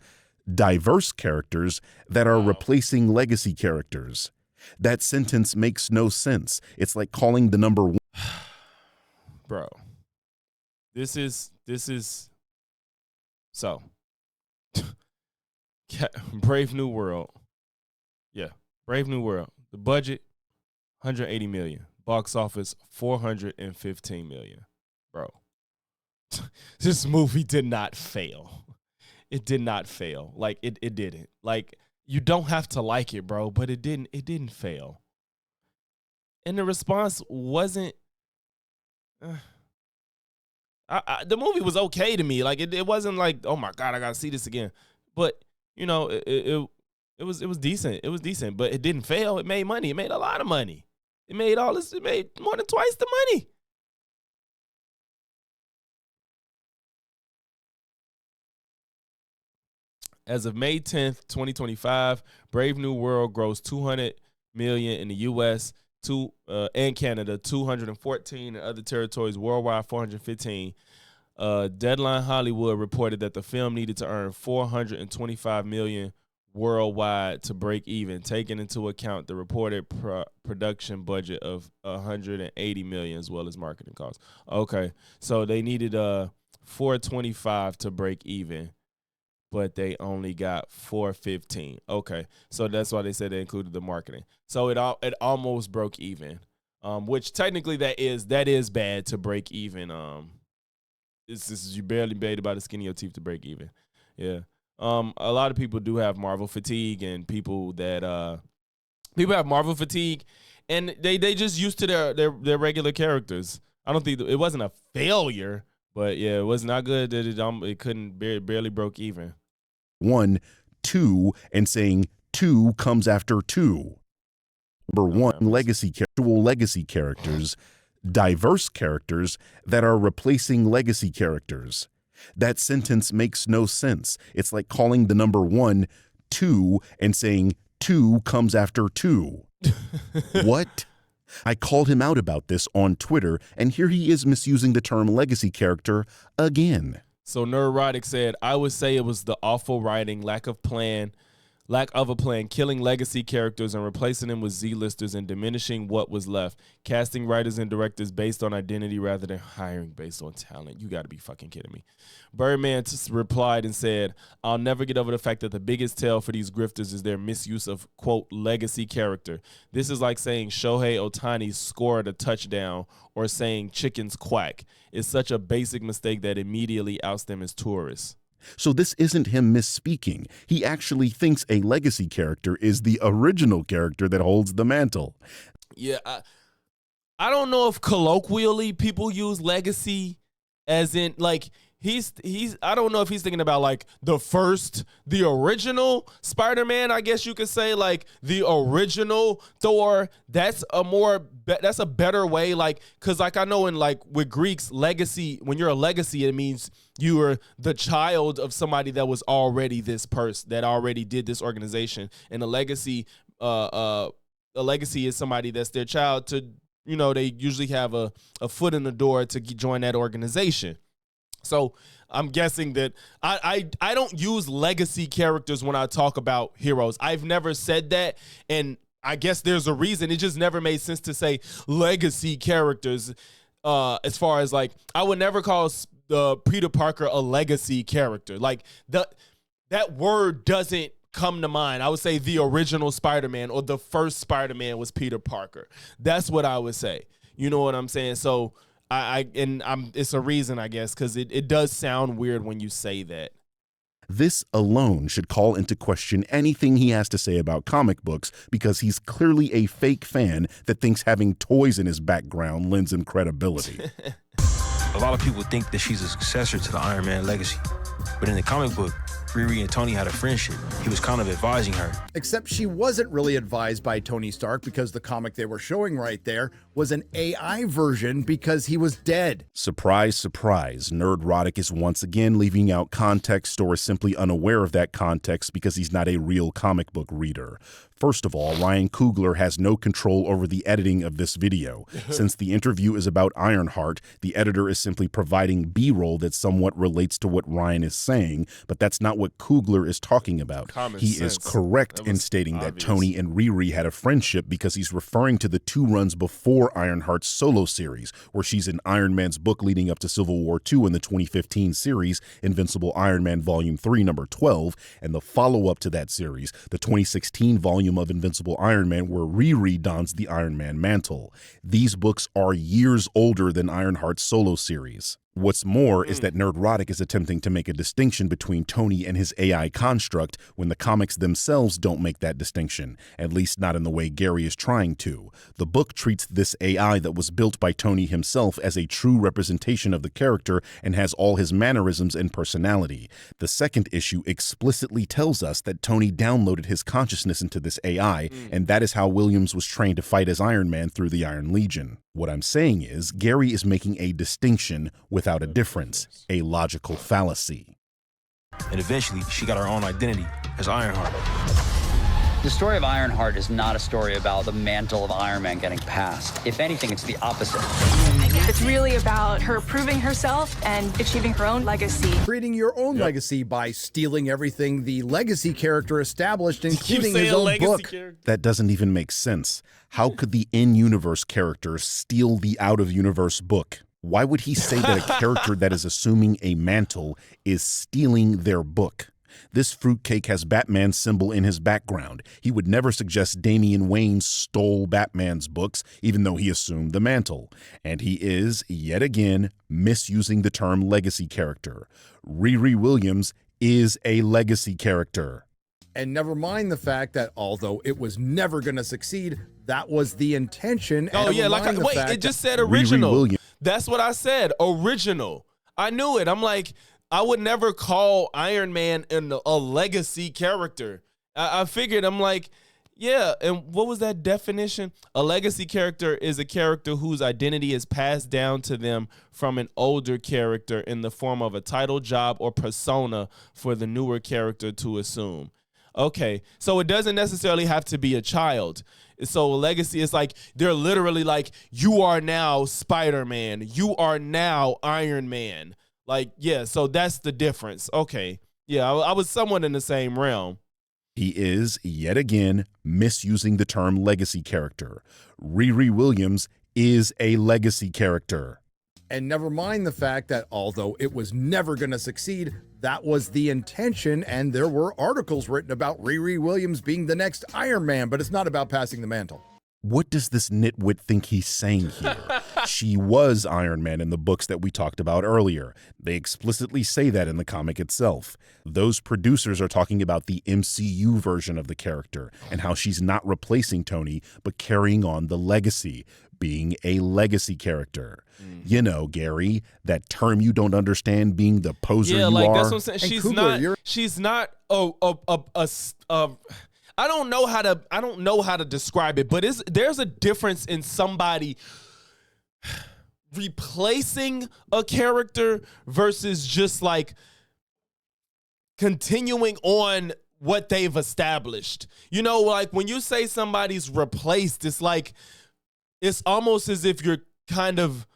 diverse characters that are replacing legacy characters. That sentence makes no sense. It's like calling the number 1. Bro, this is so, Brave New World. Yeah, Brave New World. The budget, $180 million. Box office, $415 million. Bro, this movie did not fail. It did not fail. Like, it didn't. Like, you don't have to like it, bro, but it didn't fail. And the response wasn't... the movie was okay to me. Like it wasn't like, oh my God, I gotta see this again. But you know, it was decent. It was decent, but it didn't fail. It made money. It made a lot of money. It made It made more than twice the money. As of May 10th, 2025, Brave New World grossed $200 million in the U.S. And Canada, 214 in other territories, worldwide 415. Deadline Hollywood reported that the film needed to earn $425 million worldwide to break even, taking into account the reported production budget of $180 million as well as marketing costs. Okay, so they needed $425 to break even, but they only got $415. Okay, so that's why they said they included the marketing. So it almost broke even, which technically that is bad to break even. This is you barely made by the skin of your teeth to break even. Yeah. A lot of people do have Marvel fatigue, and people have Marvel fatigue, and they just used to their regular characters. I don't think it wasn't a failure, but yeah, it was not good that it couldn't barely broke even. 1, 2, and saying 2 comes after 2. Number 1, legacy characters, diverse characters that are replacing legacy characters. That sentence makes no sense. It's like calling the number 1 2 and saying 2 comes after 2. What? I called him out about this on Twitter, and here he is misusing the term legacy character again. So Neurotic said, I would say it was the awful writing, lack of plan, lack of a plan, killing legacy characters and replacing them with Z-listers and diminishing what was left, casting writers and directors based on identity rather than hiring based on talent. You got to be fucking kidding me. Birdman replied and said, I'll never get over the fact that the biggest tell for these grifters is their misuse of, quote, legacy character. This is like saying Shohei Ohtani scored a touchdown or saying chickens quack. It's such a basic mistake that immediately outs them as tourists. So this isn't him misspeaking. He actually thinks a legacy character is the original character that holds the mantle. Yeah, I don't know if colloquially people use legacy as in, like, he's I don't know if he's thinking about like the original Spider-Man, I guess you could say, like the original Thor. That's a better way, like, because like I know in like with Greeks, legacy, when you're a legacy, it means you are the child of somebody that was already this person that already did this organization. And a legacy is somebody that's their child to, you know, they usually have a foot in the door to join that organization. So I'm guessing that I don't use legacy characters when I talk about heroes. I've never said that, and I guess there's a reason. It just never made sense to say legacy characters. As far as like, I would never call Peter Parker a legacy character. Like that word doesn't come to mind. I would say the original Spider-Man or the first Spider-Man was Peter Parker. That's what I would say. You know what I'm saying? So it's a reason, I guess, because it does sound weird when you say that. This alone should call into question anything he has to say about comic books, because he's clearly a fake fan that thinks having toys in his background lends him credibility. A lot of people think that she's a successor to the Iron Man legacy. But in the comic book, Riri and Tony had a friendship. He was kind of advising her. Except she wasn't really advised by Tony Stark, because the comic they were showing right there was an AI version because he was dead. Surprise, surprise. Nerdrotic is once again leaving out context or is simply unaware of that context because he's not a real comic book reader. First of all, Ryan Coogler has no control over the editing of this video. Since the interview is about Ironheart, the editor is simply providing B-roll that somewhat relates to what Ryan is saying, but that's not what Coogler is talking about. He is correct in stating that Tony and Riri had a friendship because he's referring to the 2 runs before Ironheart's solo series, where she's in Iron Man's book leading up to Civil War II in the 2015 series, Invincible Iron Man Volume 3, number 12, and the follow-up to that series, the 2016 volume of Invincible Iron Man, where Riri dons the Iron Man mantle. These books are years older than Ironheart's solo series. What's more is that Nerdrotic is attempting to make a distinction between Tony and his AI construct when the comics themselves don't make that distinction, at least not in the way Gary is trying to. The book treats this AI that was built by Tony himself as a true representation of the character and has all his mannerisms and personality. The second issue explicitly tells us that Tony downloaded his consciousness into this AI, and that is how Williams was trained to fight as Iron Man through the Iron Legion. What I'm saying is, Gary is making a distinction without a difference, a logical fallacy. And eventually, she got her own identity as Ironheart. The story of Ironheart is not a story about the mantle of Iron Man getting passed. If anything, it's the opposite. It's really about her proving herself and achieving her own legacy. Creating your own legacy by stealing everything the legacy character established, including his own book. That doesn't even make sense. How could the in-universe character steal the out-of-universe book? Why would he say that a character that is assuming a mantle is stealing their book? This fruitcake has Batman's symbol in his background. He would never suggest Damian Wayne stole Batman's books, even though he assumed the mantle. And he is, yet again, misusing the term legacy character. Riri Williams is a legacy character. And never mind the fact that although it was never going to succeed, that was the intention. Oh, yeah, it just said original. That's what I said, original. I knew it. I'm like, I would never call Iron Man a legacy character. I figured, I'm like, yeah, and what was that definition? A legacy character is a character whose identity is passed down to them from an older character in the form of a title, job, or persona for the newer character to assume. Okay, so it doesn't necessarily have to be a child. So a legacy is like, they're literally like, you are now Spider-Man. You are now Iron Man. Like, yeah, so that's the difference. Okay. Yeah, I was somewhat in the same realm. He is, yet again, misusing the term legacy character. Riri Williams is a legacy character. And never mind the fact that although it was never going to succeed, that was the intention, and there were articles written about Riri Williams being the next Iron Man, but it's not about passing the mantle. What does this nitwit think he's saying here? She was Iron Man in the books that we talked about earlier. They explicitly say that in the comic itself. Those producers are talking about the MCU version of the character and how she's not replacing Tony, but carrying on the legacy, being a legacy character. You know, Gary, that term you don't understand, being the poser you like are. that's what I'm saying. She's not I don't know how to describe it, but there's a difference in somebody replacing a character versus just like continuing on what they've established. You know, like when you say somebody's replaced, it's almost as if you're kind of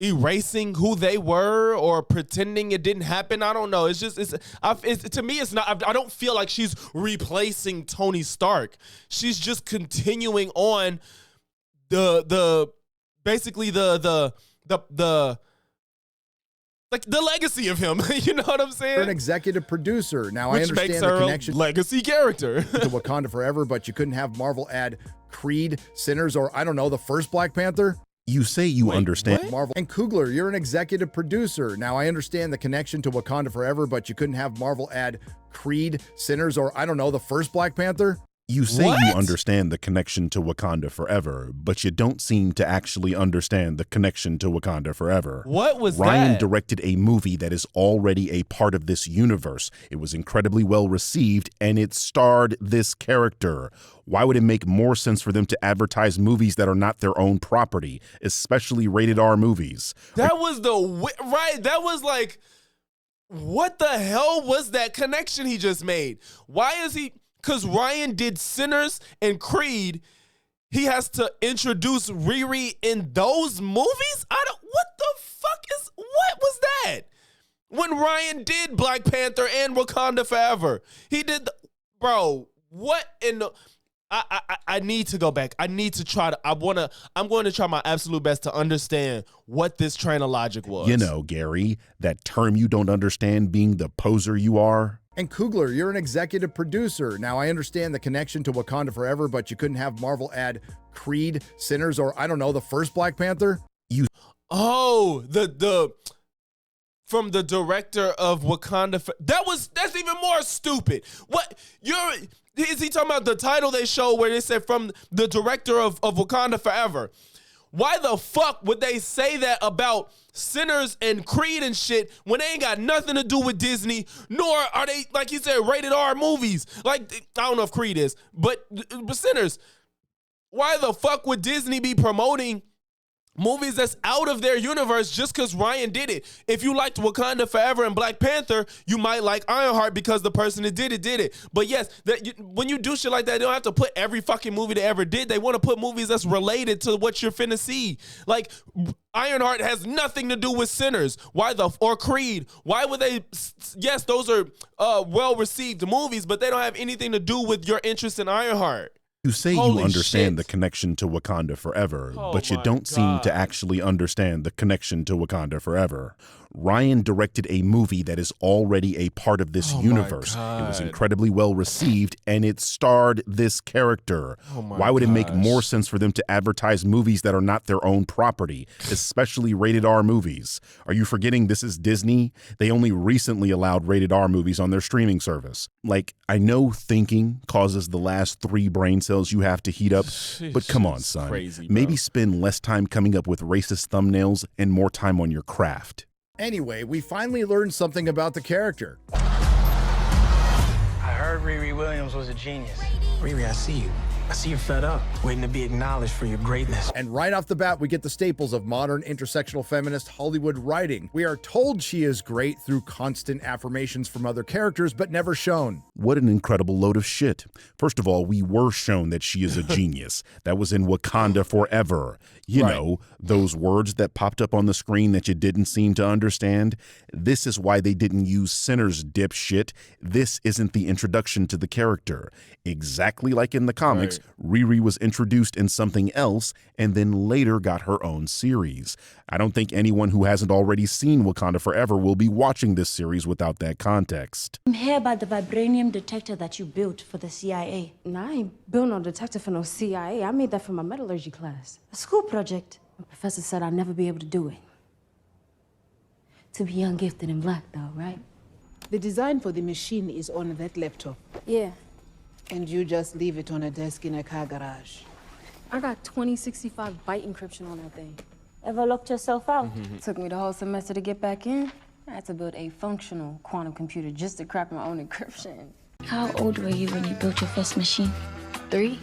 erasing who they were or pretending it didn't happen. I don't know. To me, it's not. I don't feel like she's replacing Tony Stark. She's just continuing on basically the legacy of him. You know what I'm saying? You're an executive producer. Now I Which understand makes the her connection a legacy character to Wakanda Forever, but you couldn't have Marvel add Creed, Sinners, or I don't know, the first Black Panther. You say you understand. what? Marvel and Coogler, you're an executive producer. Now I understand the connection to Wakanda Forever, but you couldn't have Marvel add Creed, Sinners, or I don't know, the first Black Panther. You say What? you understand the connection to Wakanda Forever, but you don't seem to actually understand the connection to Wakanda Forever. What was Ryan that? directed a movie that is already a part of this universe. It was incredibly well received, and it starred this character. Why would it make more sense for them to advertise movies that are not their own property, especially rated R movies? That was that was like, what the hell was that connection he just made? Why is he? Because Ryan did Sinners and Creed, he has to introduce Riri in those movies? What was that? When Ryan did Black Panther and Wakanda Forever, he did, what in the, I need to go back. I need to try to, I'm going to try my absolute best to understand what this train of logic was. You know, Gary, that term you don't understand, being the poser you are. And Coogler, you're an executive producer. Now I understand the connection to Wakanda Forever, but you couldn't have Marvel add Creed, Sinners, or I don't know, the first Black Panther. From the director of Wakanda. That's even more stupid. Is he talking about the title they showed where they said from the director of Wakanda Forever? Why the fuck would they say that about Sinners and Creed and shit when they ain't got nothing to do with Disney, nor are they, like you said, rated R movies? Like, I don't know if Creed is, but Sinners, why the fuck would Disney be promoting movies that's out of their universe just because Ryan did it? If you liked Wakanda Forever and Black Panther, you might like Ironheart because the person that did it. But yes, when you do shit like that, they don't have to put every fucking movie they ever did. They want to put movies that's related to what you're finna see. Like, Ironheart has nothing to do with Sinners. Or Creed? Why would they? Yes, those are well-received movies, but they don't have anything to do with your interest in Ironheart. You say Holy you understand shit. the connection to Wakanda Forever, Oh but you my don't seem to God. actually understand the connection to Wakanda Forever. Ryan directed a movie that is already a part of this Oh my universe. It was God. incredibly well received, and it starred this character. Oh my Why would it make gosh. more sense for them to advertise movies that are not their own property, especially rated R movies? Are you forgetting this is Disney? They only recently allowed rated R movies on their streaming service. Like, I know thinking causes the last 3 brain cells you have to heat up, but come on, It's son. crazy, bro. Maybe spend less time coming up with racist thumbnails and more time on your craft. Anyway, we finally learned something about the character. I heard Riri Williams was a genius. Riri, I see you. I see you're fed up, waiting to be acknowledged for your greatness. And right off the bat, we get the staples of modern intersectional feminist Hollywood writing. We are told she is great through constant affirmations from other characters, but never shown. What an incredible load of shit. First of all, we were shown that she is a genius. That was in Wakanda Forever. You know, those words that popped up on the screen that you didn't seem to understand. This is why they didn't use Sinners, dipshit. This isn't the introduction to the character. Exactly like in the comics, Riri was introduced in something else and then later got her own series. I don't think anyone who hasn't already seen Wakanda Forever will be watching this series without that context. I'm here about the vibranium detector that you built for the CIA. Nah, I ain't built no detector for no CIA. I made that for my metallurgy class. A school project. My professor said I'd never be able to do it. To be young, gifted, and black, though, right? The design for the machine is on that laptop. Yeah. And you just leave it on a desk in a car garage. I got 2065 byte encryption on that thing. Ever locked yourself out? Took me the whole semester to get back in. I had to build a functional quantum computer just to crack my own encryption. How old were you when you built your first machine? 3.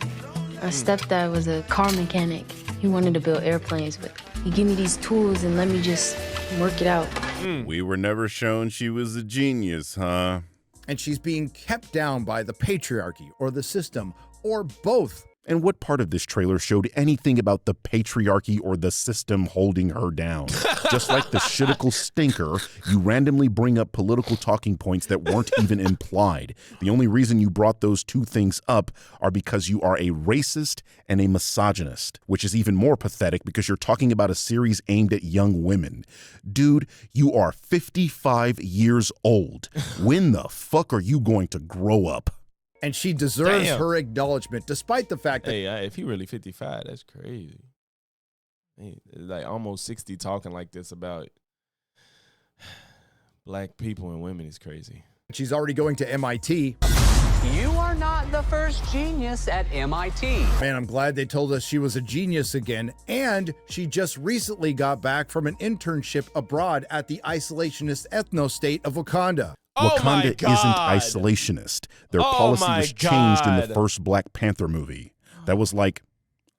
My stepdad was a car mechanic. He wanted to build airplanes, but he gave me these tools and let me just work it out. We were never shown she was a genius, huh? And she's being kept down by the patriarchy or the system or both. And what part of this trailer showed anything about the patriarchy or the system holding her down? Just like the shitical stinker, you randomly bring up political talking points that weren't even implied. The only reason you brought those two things up are because you are a racist and a misogynist, which is even more pathetic because you're talking about a series aimed at young women. Dude, you are 55 years old. When the fuck are you going to grow up? And she deserves her acknowledgement, despite the fact that... Hey, if he really 55, that's crazy. He, like almost 60 talking like this about black people and women is crazy. She's already going to MIT. You are not the first genius at MIT. Man, I'm glad they told us she was a genius again. And she just recently got back from an internship abroad at the isolationist ethno-state of Wakanda. Wakanda isn't isolationist. Their policy was changed in the first Black Panther movie. That was like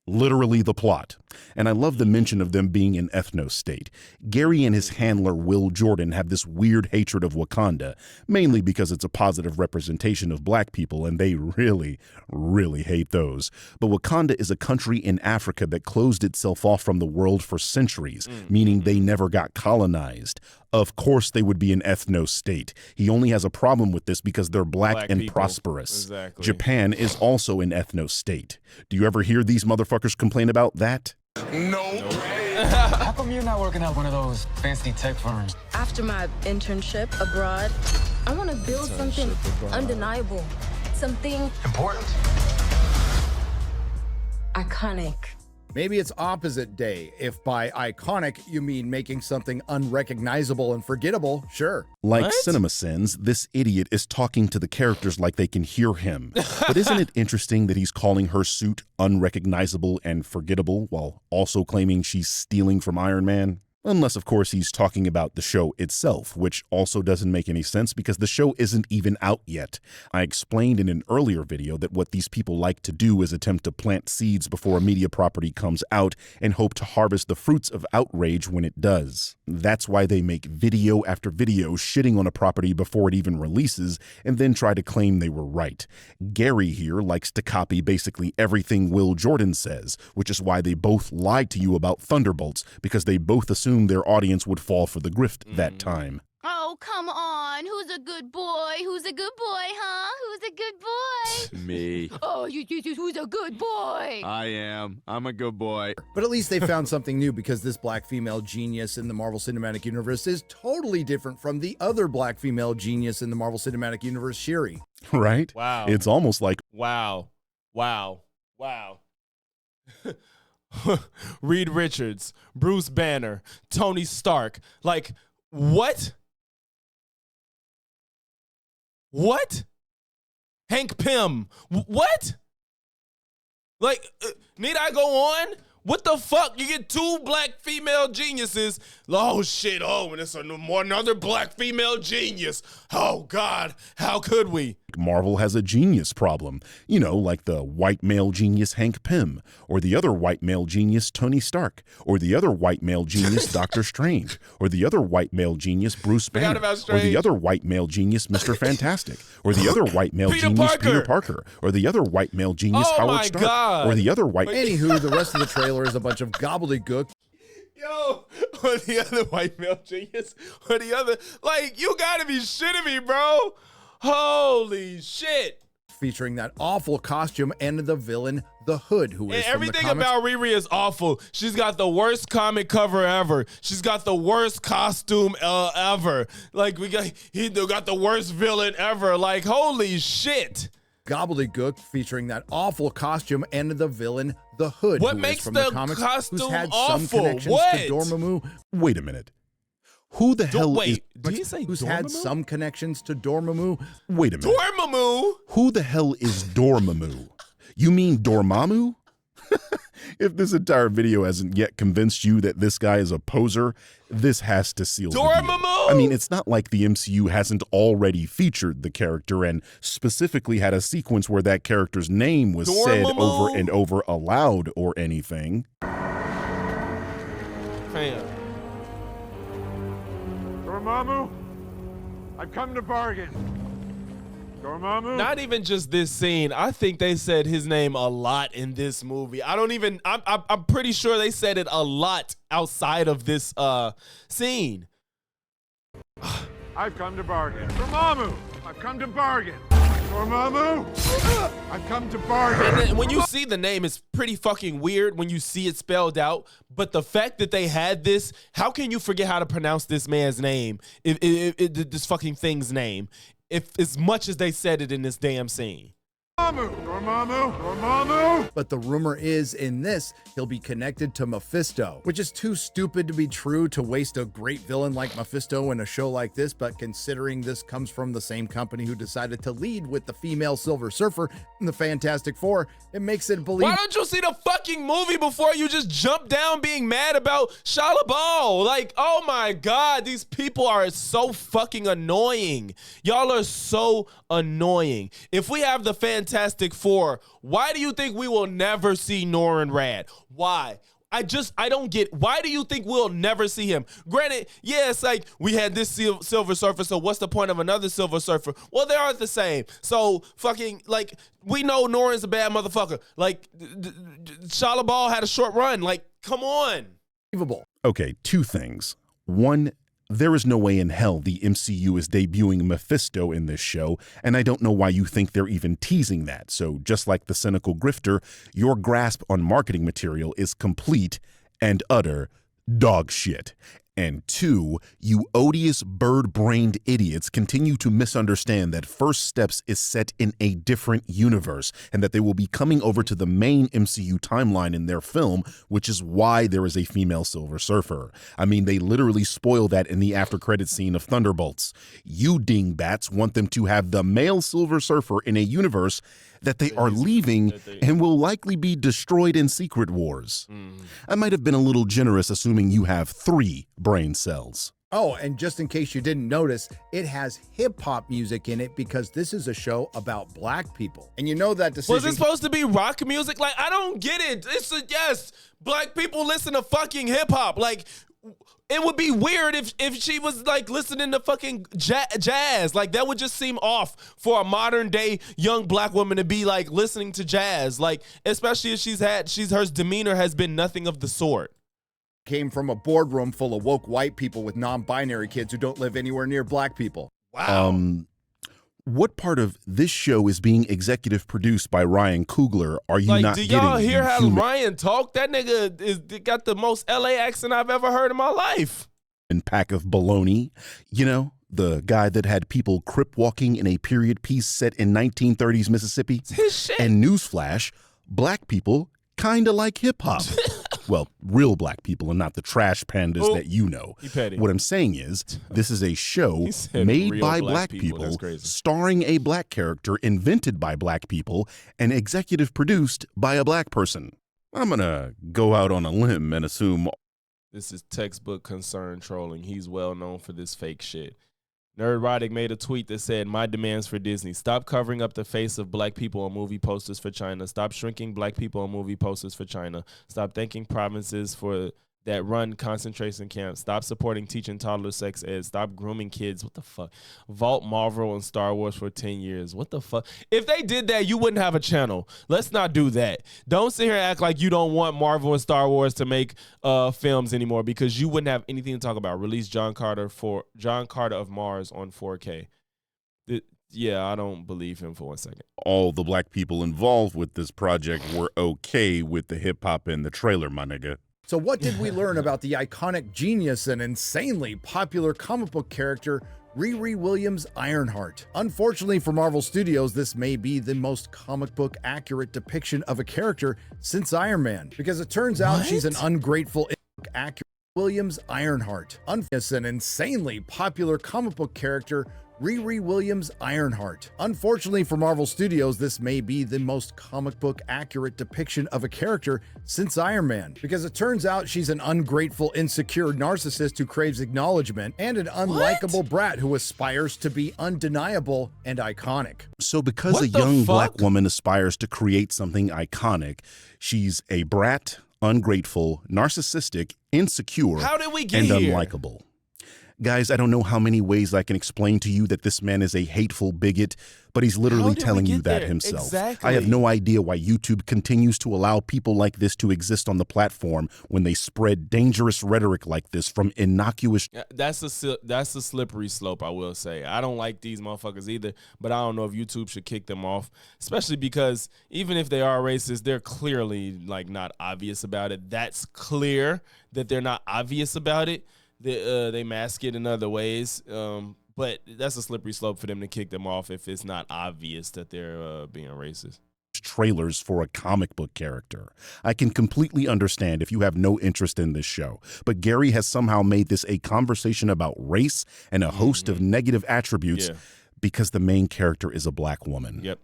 literally the plot. And I love the mention of them being an ethno-state. Gary and his handler, Will Jordan, have this weird hatred of Wakanda, mainly because it's a positive representation of black people, and they really, really hate those. But Wakanda is a country in Africa that closed itself off from the world for centuries, meaning they never got colonized. Of course they would be an ethno-state. He only has a problem with this because they're black and people. Prosperous. Exactly. Japan is also an ethno-state. Do you ever hear these motherfuckers complain about that? No. How come you're not working at one of those fancy tech firms? After my internship abroad, I want to build something undeniable. Something important. Iconic. Maybe it's opposite day. If by iconic you mean making something unrecognizable and forgettable, sure. Like CinemaSins, this idiot is talking to the characters like they can hear him. But isn't it interesting that he's calling her suit unrecognizable and forgettable while also claiming she's stealing from Iron Man? Unless, of course, he's talking about the show itself, which also doesn't make any sense because the show isn't even out yet. I explained in an earlier video that what these people like to do is attempt to plant seeds before a media property comes out and hope to harvest the fruits of outrage when it does. That's why they make video after video shitting on a property before it even releases and then try to claim they were right. Gary here likes to copy basically everything Will Jordan says, which is why they both lied to you about Thunderbolts, because they both assumed their audience would fall for the grift that time. Oh, come on. Who's a good boy? Who's a good boy, huh? Who's a good boy? Me. Oh, who's a good boy? I am. I'm a good boy. But at least they found something new because this black female genius in the Marvel Cinematic Universe is totally different from the other black female genius in the Marvel Cinematic Universe, Shuri. Right? Wow. It's almost like... Wow. Reed Richards, Bruce Banner, Tony Stark. Like, what? What? Hank Pym. What? Like, need I go on? What the fuck? You get 2 black female geniuses. Oh shit! Oh, and it's another black female genius. Oh God, how could we? Marvel has a genius problem. You know, like the white male genius Hank Pym, or the other white male genius Tony Stark, or the other white male genius Doctor Strange, or the other white male genius Bruce Banner, or the other white male genius Mr. Fantastic, or the other white male genius Peter Parker, or the other white male genius Howard Stark, or the other white. Anywho, the rest of the trailer is a bunch of gobbledygook. Yo, or the other white male genius, or the other, like, you gotta be shitting me, bro. Holy shit. Featuring that awful costume and the villain, the Hood, who is everything about Riri is awful. She's got the worst comic cover ever. She's got the worst costume ever. Like, he got the worst villain ever. Like, holy shit. Gobbledygook, featuring that awful costume and the villain, the Hood. What who makes is from the comics, costume who's had awful? Some connections What? to Dormammu. Wait a minute. Who the hell wait, did he say who's Dormammu? had some connections to Dormammu? Wait a minute. Dormammu? Who the hell is Dormammu? You mean Dormammu? If this entire video hasn't yet convinced you that this guy is a poser, this has to seal the deal. I mean, it's not like the MCU hasn't already featured the character and specifically had a sequence where that character's name was said over and over aloud or anything. Fam. Dormammu, I've come to bargain. Dormammu. Not even just this scene. I think they said his name a lot in this movie. I'm pretty sure they said it a lot outside of this scene. I've come to bargain. Dormammu, I've come to bargain. Dormammu, I've come to bargain. And then when you see the name, it's pretty fucking weird when you see it spelled out. But the fact that they had this, how can you forget how to pronounce this man's name? This fucking thing's name. If as much as they said it in this damn scene. Dormammu. But the rumor is in this, he'll be connected to Mephisto, which is too stupid to be true to waste a great villain like Mephisto in a show like this. But considering this comes from the same company who decided to lead with the female Silver Surfer in the Fantastic Four, it makes it believe. Why don't you see the fucking movie before you just jump down being mad about Shia LaBeouf? Like, oh my God, these people are so fucking annoying. Y'all are so annoying. If we have the Fantastic Four, why do you think we will never see Norrin Rad? Why? I don't get, why do you think we'll never see him? Granted, yeah, it's like we had this Silver Surfer, so what's the point of another Silver Surfer? Well, they aren't the same. So fucking, like, we know Norrin's a bad motherfucker. Like, Shia LaBeouf had a short run. Like, come on. Okay, 2 things. 1, there is no way in hell the MCU is debuting Mephisto in this show, and I don't know why you think they're even teasing that. So just like the cynical grifter, your grasp on marketing material is complete and utter dog shit. And 2, you odious bird-brained idiots continue to misunderstand that First Steps is set in a different universe and that they will be coming over to the main MCU timeline in their film, which is why there is a female Silver Surfer. I mean, they literally spoil that in the after-credit scene of Thunderbolts. You dingbats want them to have the male Silver Surfer in a universe that they are leaving and will likely be destroyed in Secret Wars. I might have been a little generous assuming you have 3 brain cells. Oh, and just in case you didn't notice, it has hip-hop music in it because this is a show about black people. And you know that decision... Was it supposed to be rock music? Like, I don't get it. Yes, black people listen to fucking hip-hop. Like, it would be weird if she was like listening to fucking jazz. Like, that would just seem off for a modern day young black woman to be like listening to jazz. Like, especially if her demeanor has been nothing of the sort. Came from a boardroom full of woke white people with non-binary kids who don't live anywhere near black people. Wow. What part of this show is being executive produced by Ryan Coogler are you not getting? Do y'all hear how Ryan talk? That nigga got the most LA accent I've ever heard in my life. And pack of baloney. You know, the guy that had people crip walking in a period piece set in 1930s Mississippi. It's his shit. And newsflash, black people kind of like hip hop. Well, real black people and not the trash pandas that you know. What I'm saying is, this is a show made by black people, starring a black character invented by black people, and executive produced by a black person. I'm gonna go out on a limb and assume this is textbook concern trolling. He's well known for this fake shit. Nerdrotic made a tweet that said, "My demands for Disney: stop covering up the face of black people on movie posters for China. Stop shrinking black people on movie posters for China. Stop thanking provinces that run concentration camps. Stop supporting teaching toddler sex ed. Stop grooming kids." What the fuck? Vault Marvel and Star Wars for 10 years. What the fuck? If they did that, you wouldn't have a channel. Let's not do that. Don't sit here and act like you don't want Marvel and Star Wars to make films anymore, because you wouldn't have anything to talk about. Release John Carter of Mars on 4K. Yeah, I don't believe him for 1 second. all the black people involved with this project were okay with the hip hop in the trailer, my nigga. So what did we learn about the iconic genius and insanely popular comic book character Riri Williams Ironheart? Unfortunately for Marvel Studios, this may be the most comic book accurate depiction of a character since Iron Man, because it turns out she's an ungrateful accurate Williams Ironheart. An insanely popular comic book character Riri Williams Ironheart. Unfortunately for Marvel Studios, this may be the most comic book accurate depiction of a character since Iron Man, because it turns out she's an ungrateful, insecure narcissist who craves acknowledgement and an unlikable brat who aspires to be undeniable and iconic. So because a young black woman aspires to create something iconic, she's a brat, ungrateful, narcissistic, insecure, How did we get and here? unlikable. Guys, I don't know how many ways I can explain to you that this man is a hateful bigot, but he's literally telling you that himself. Exactly. I have no idea why YouTube continues to allow people like this to exist on the platform when they spread dangerous rhetoric like this from innocuous. That's a slippery slope, I will say. I don't like these motherfuckers either, but I don't know if YouTube should kick them off, especially because even if they are racist, they're clearly like not obvious about it. That's clear that they're not obvious about it. They mask it in other ways, but that's a slippery slope for them to kick them off if it's not obvious that they're being racist. Trailers for a comic book character. I can completely understand if you have no interest in this show, but Gary has somehow made this a conversation about race and a host of negative attributes because the main character is a black woman.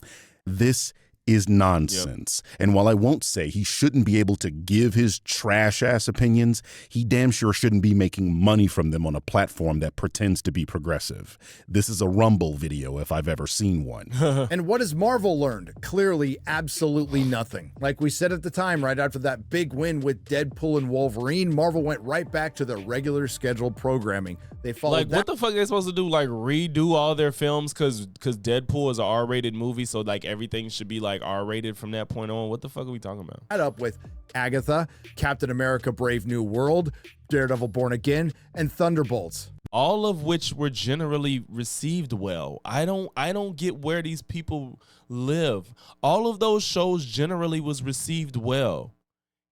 This is nonsense. And while I won't say he shouldn't be able to give his trash ass opinions, he damn sure shouldn't be making money from them on a platform that pretends to be progressive. This is a Rumble video if I've ever seen one. And what has Marvel learned? Clearly, absolutely nothing. Like we said at the time, right after that big win with Deadpool and Wolverine, Marvel went right back to their regular scheduled programming. They followed what the fuck are they supposed to do? Like redo all their films because Deadpool is an R-rated movie, so like everything should be like R-rated from that point on. What the fuck are we talking about? Up with Agatha, Captain America Brave New World, Daredevil Born Again, and Thunderbolts. All of which were generally received well. I don't get where these people live. All of those shows generally was received well.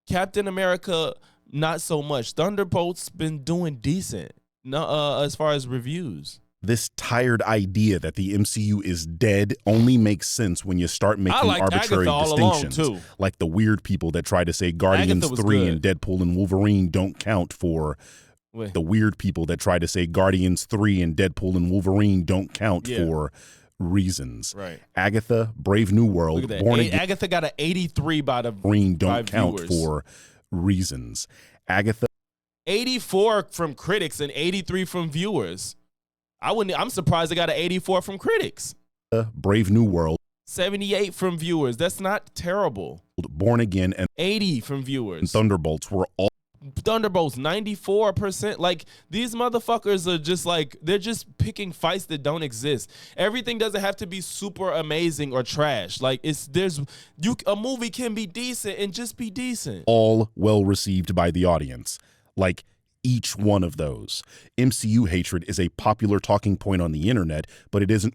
Captain America, not so much. Thunderbolts been doing decent. No, as far as reviews. This tired idea that the MCU is dead only makes sense when you start making arbitrary distinctions, like the weird people that try to say Guardians 3 and Deadpool and Wolverine don't count for. The weird people that try to say Guardians 3 and Deadpool and Wolverine don't count for reasons. Right. Agatha, Brave New World, Born Again. Agatha got an 83 by the Wolverine don't count for reasons. Agatha. 84 from critics and 83 from viewers. I'm surprised I got an 84 from critics. Brave New World. 78 from viewers. That's not terrible. Born Again and 80 from viewers. And Thunderbolts were all. Thunderbolts 94%. Like these motherfuckers are just like they're just picking fights that don't exist. Everything doesn't have to be super amazing or trash. Like a movie can be decent and just be decent. All well received by the audience. Like each one of those. MCU hatred is a popular talking point on the internet, but it isn't.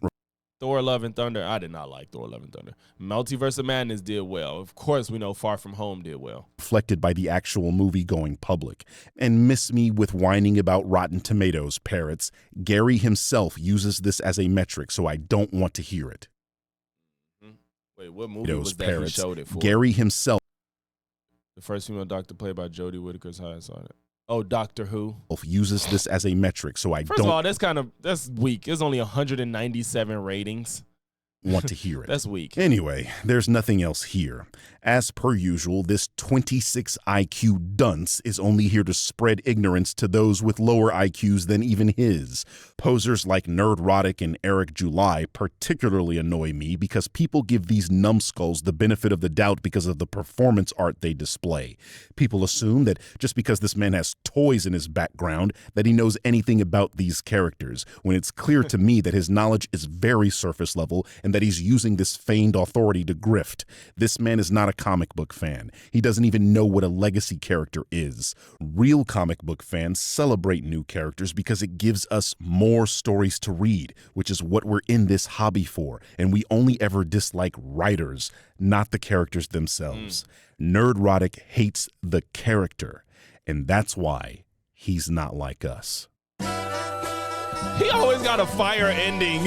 Thor Love and Thunder. I did not like Thor Love and Thunder. Multiverse of Madness did well. Of course, we know Far From Home did well. Reflected by the actual movie going public. And miss me with whining about Rotten Tomatoes, parrots. Gary himself uses this as a metric, so I don't want to hear it. Wait, what movie was that he showed it for? Gary himself. The first female doctor played by Jodie Whittaker's how I saw it. Oh, Doctor Who uses this as a metric, so I don't. First of all, that's weak. There's only 197 ratings. want to hear it. That's weak. Anyway, there's nothing else here. As per usual, this 26 IQ dunce is only here to spread ignorance to those with lower IQs than even his. Posers like Nerdrotic and Eric July particularly annoy me because people give these numbskulls the benefit of the doubt because of the performance art they display. People assume that just because this man has toys in his background that he knows anything about these characters, when it's clear to me that his knowledge is very surface level and that he's using this feigned authority to grift. This man is not a comic book fan. He doesn't even know what a legacy character is. Real comic book fans celebrate new characters because it gives us more stories to read, which is what we're in this hobby for, and we only ever dislike writers, not the characters themselves. Nerdrotic hates the character, and that's why he's not like us. He always got a fire ending.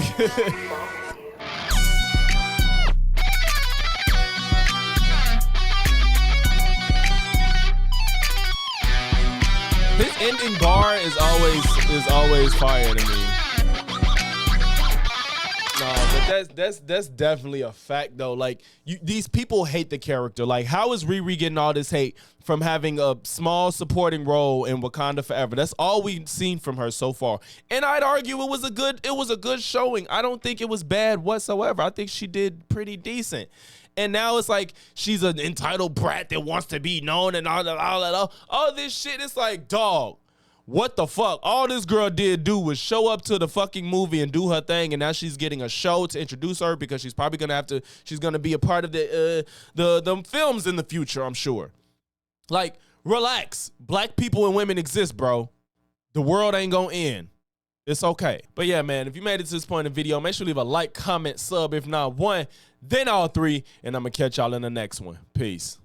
His ending bar is always fire to me. Nah, but that's definitely a fact though. Like these people hate the character. Like how is Riri getting all this hate from having a small supporting role in Wakanda Forever? That's all we've seen from her so far. And I'd argue it was a good showing. I don't think it was bad whatsoever. I think she did pretty decent. And now it's like she's an entitled brat that wants to be known and all this shit. It's like, dog, what the fuck? All this girl did was show up to the fucking movie and do her thing, and now she's getting a show to introduce her because she's probably gonna be a part of the films in the future, I'm sure. Like, relax. Black people and women exist, bro. The world ain't gonna end. It's okay. But yeah, man, if you made it to this point in the video, make sure to leave a like, comment, sub, if not one, then all three, and I'm gonna catch y'all in the next one. Peace.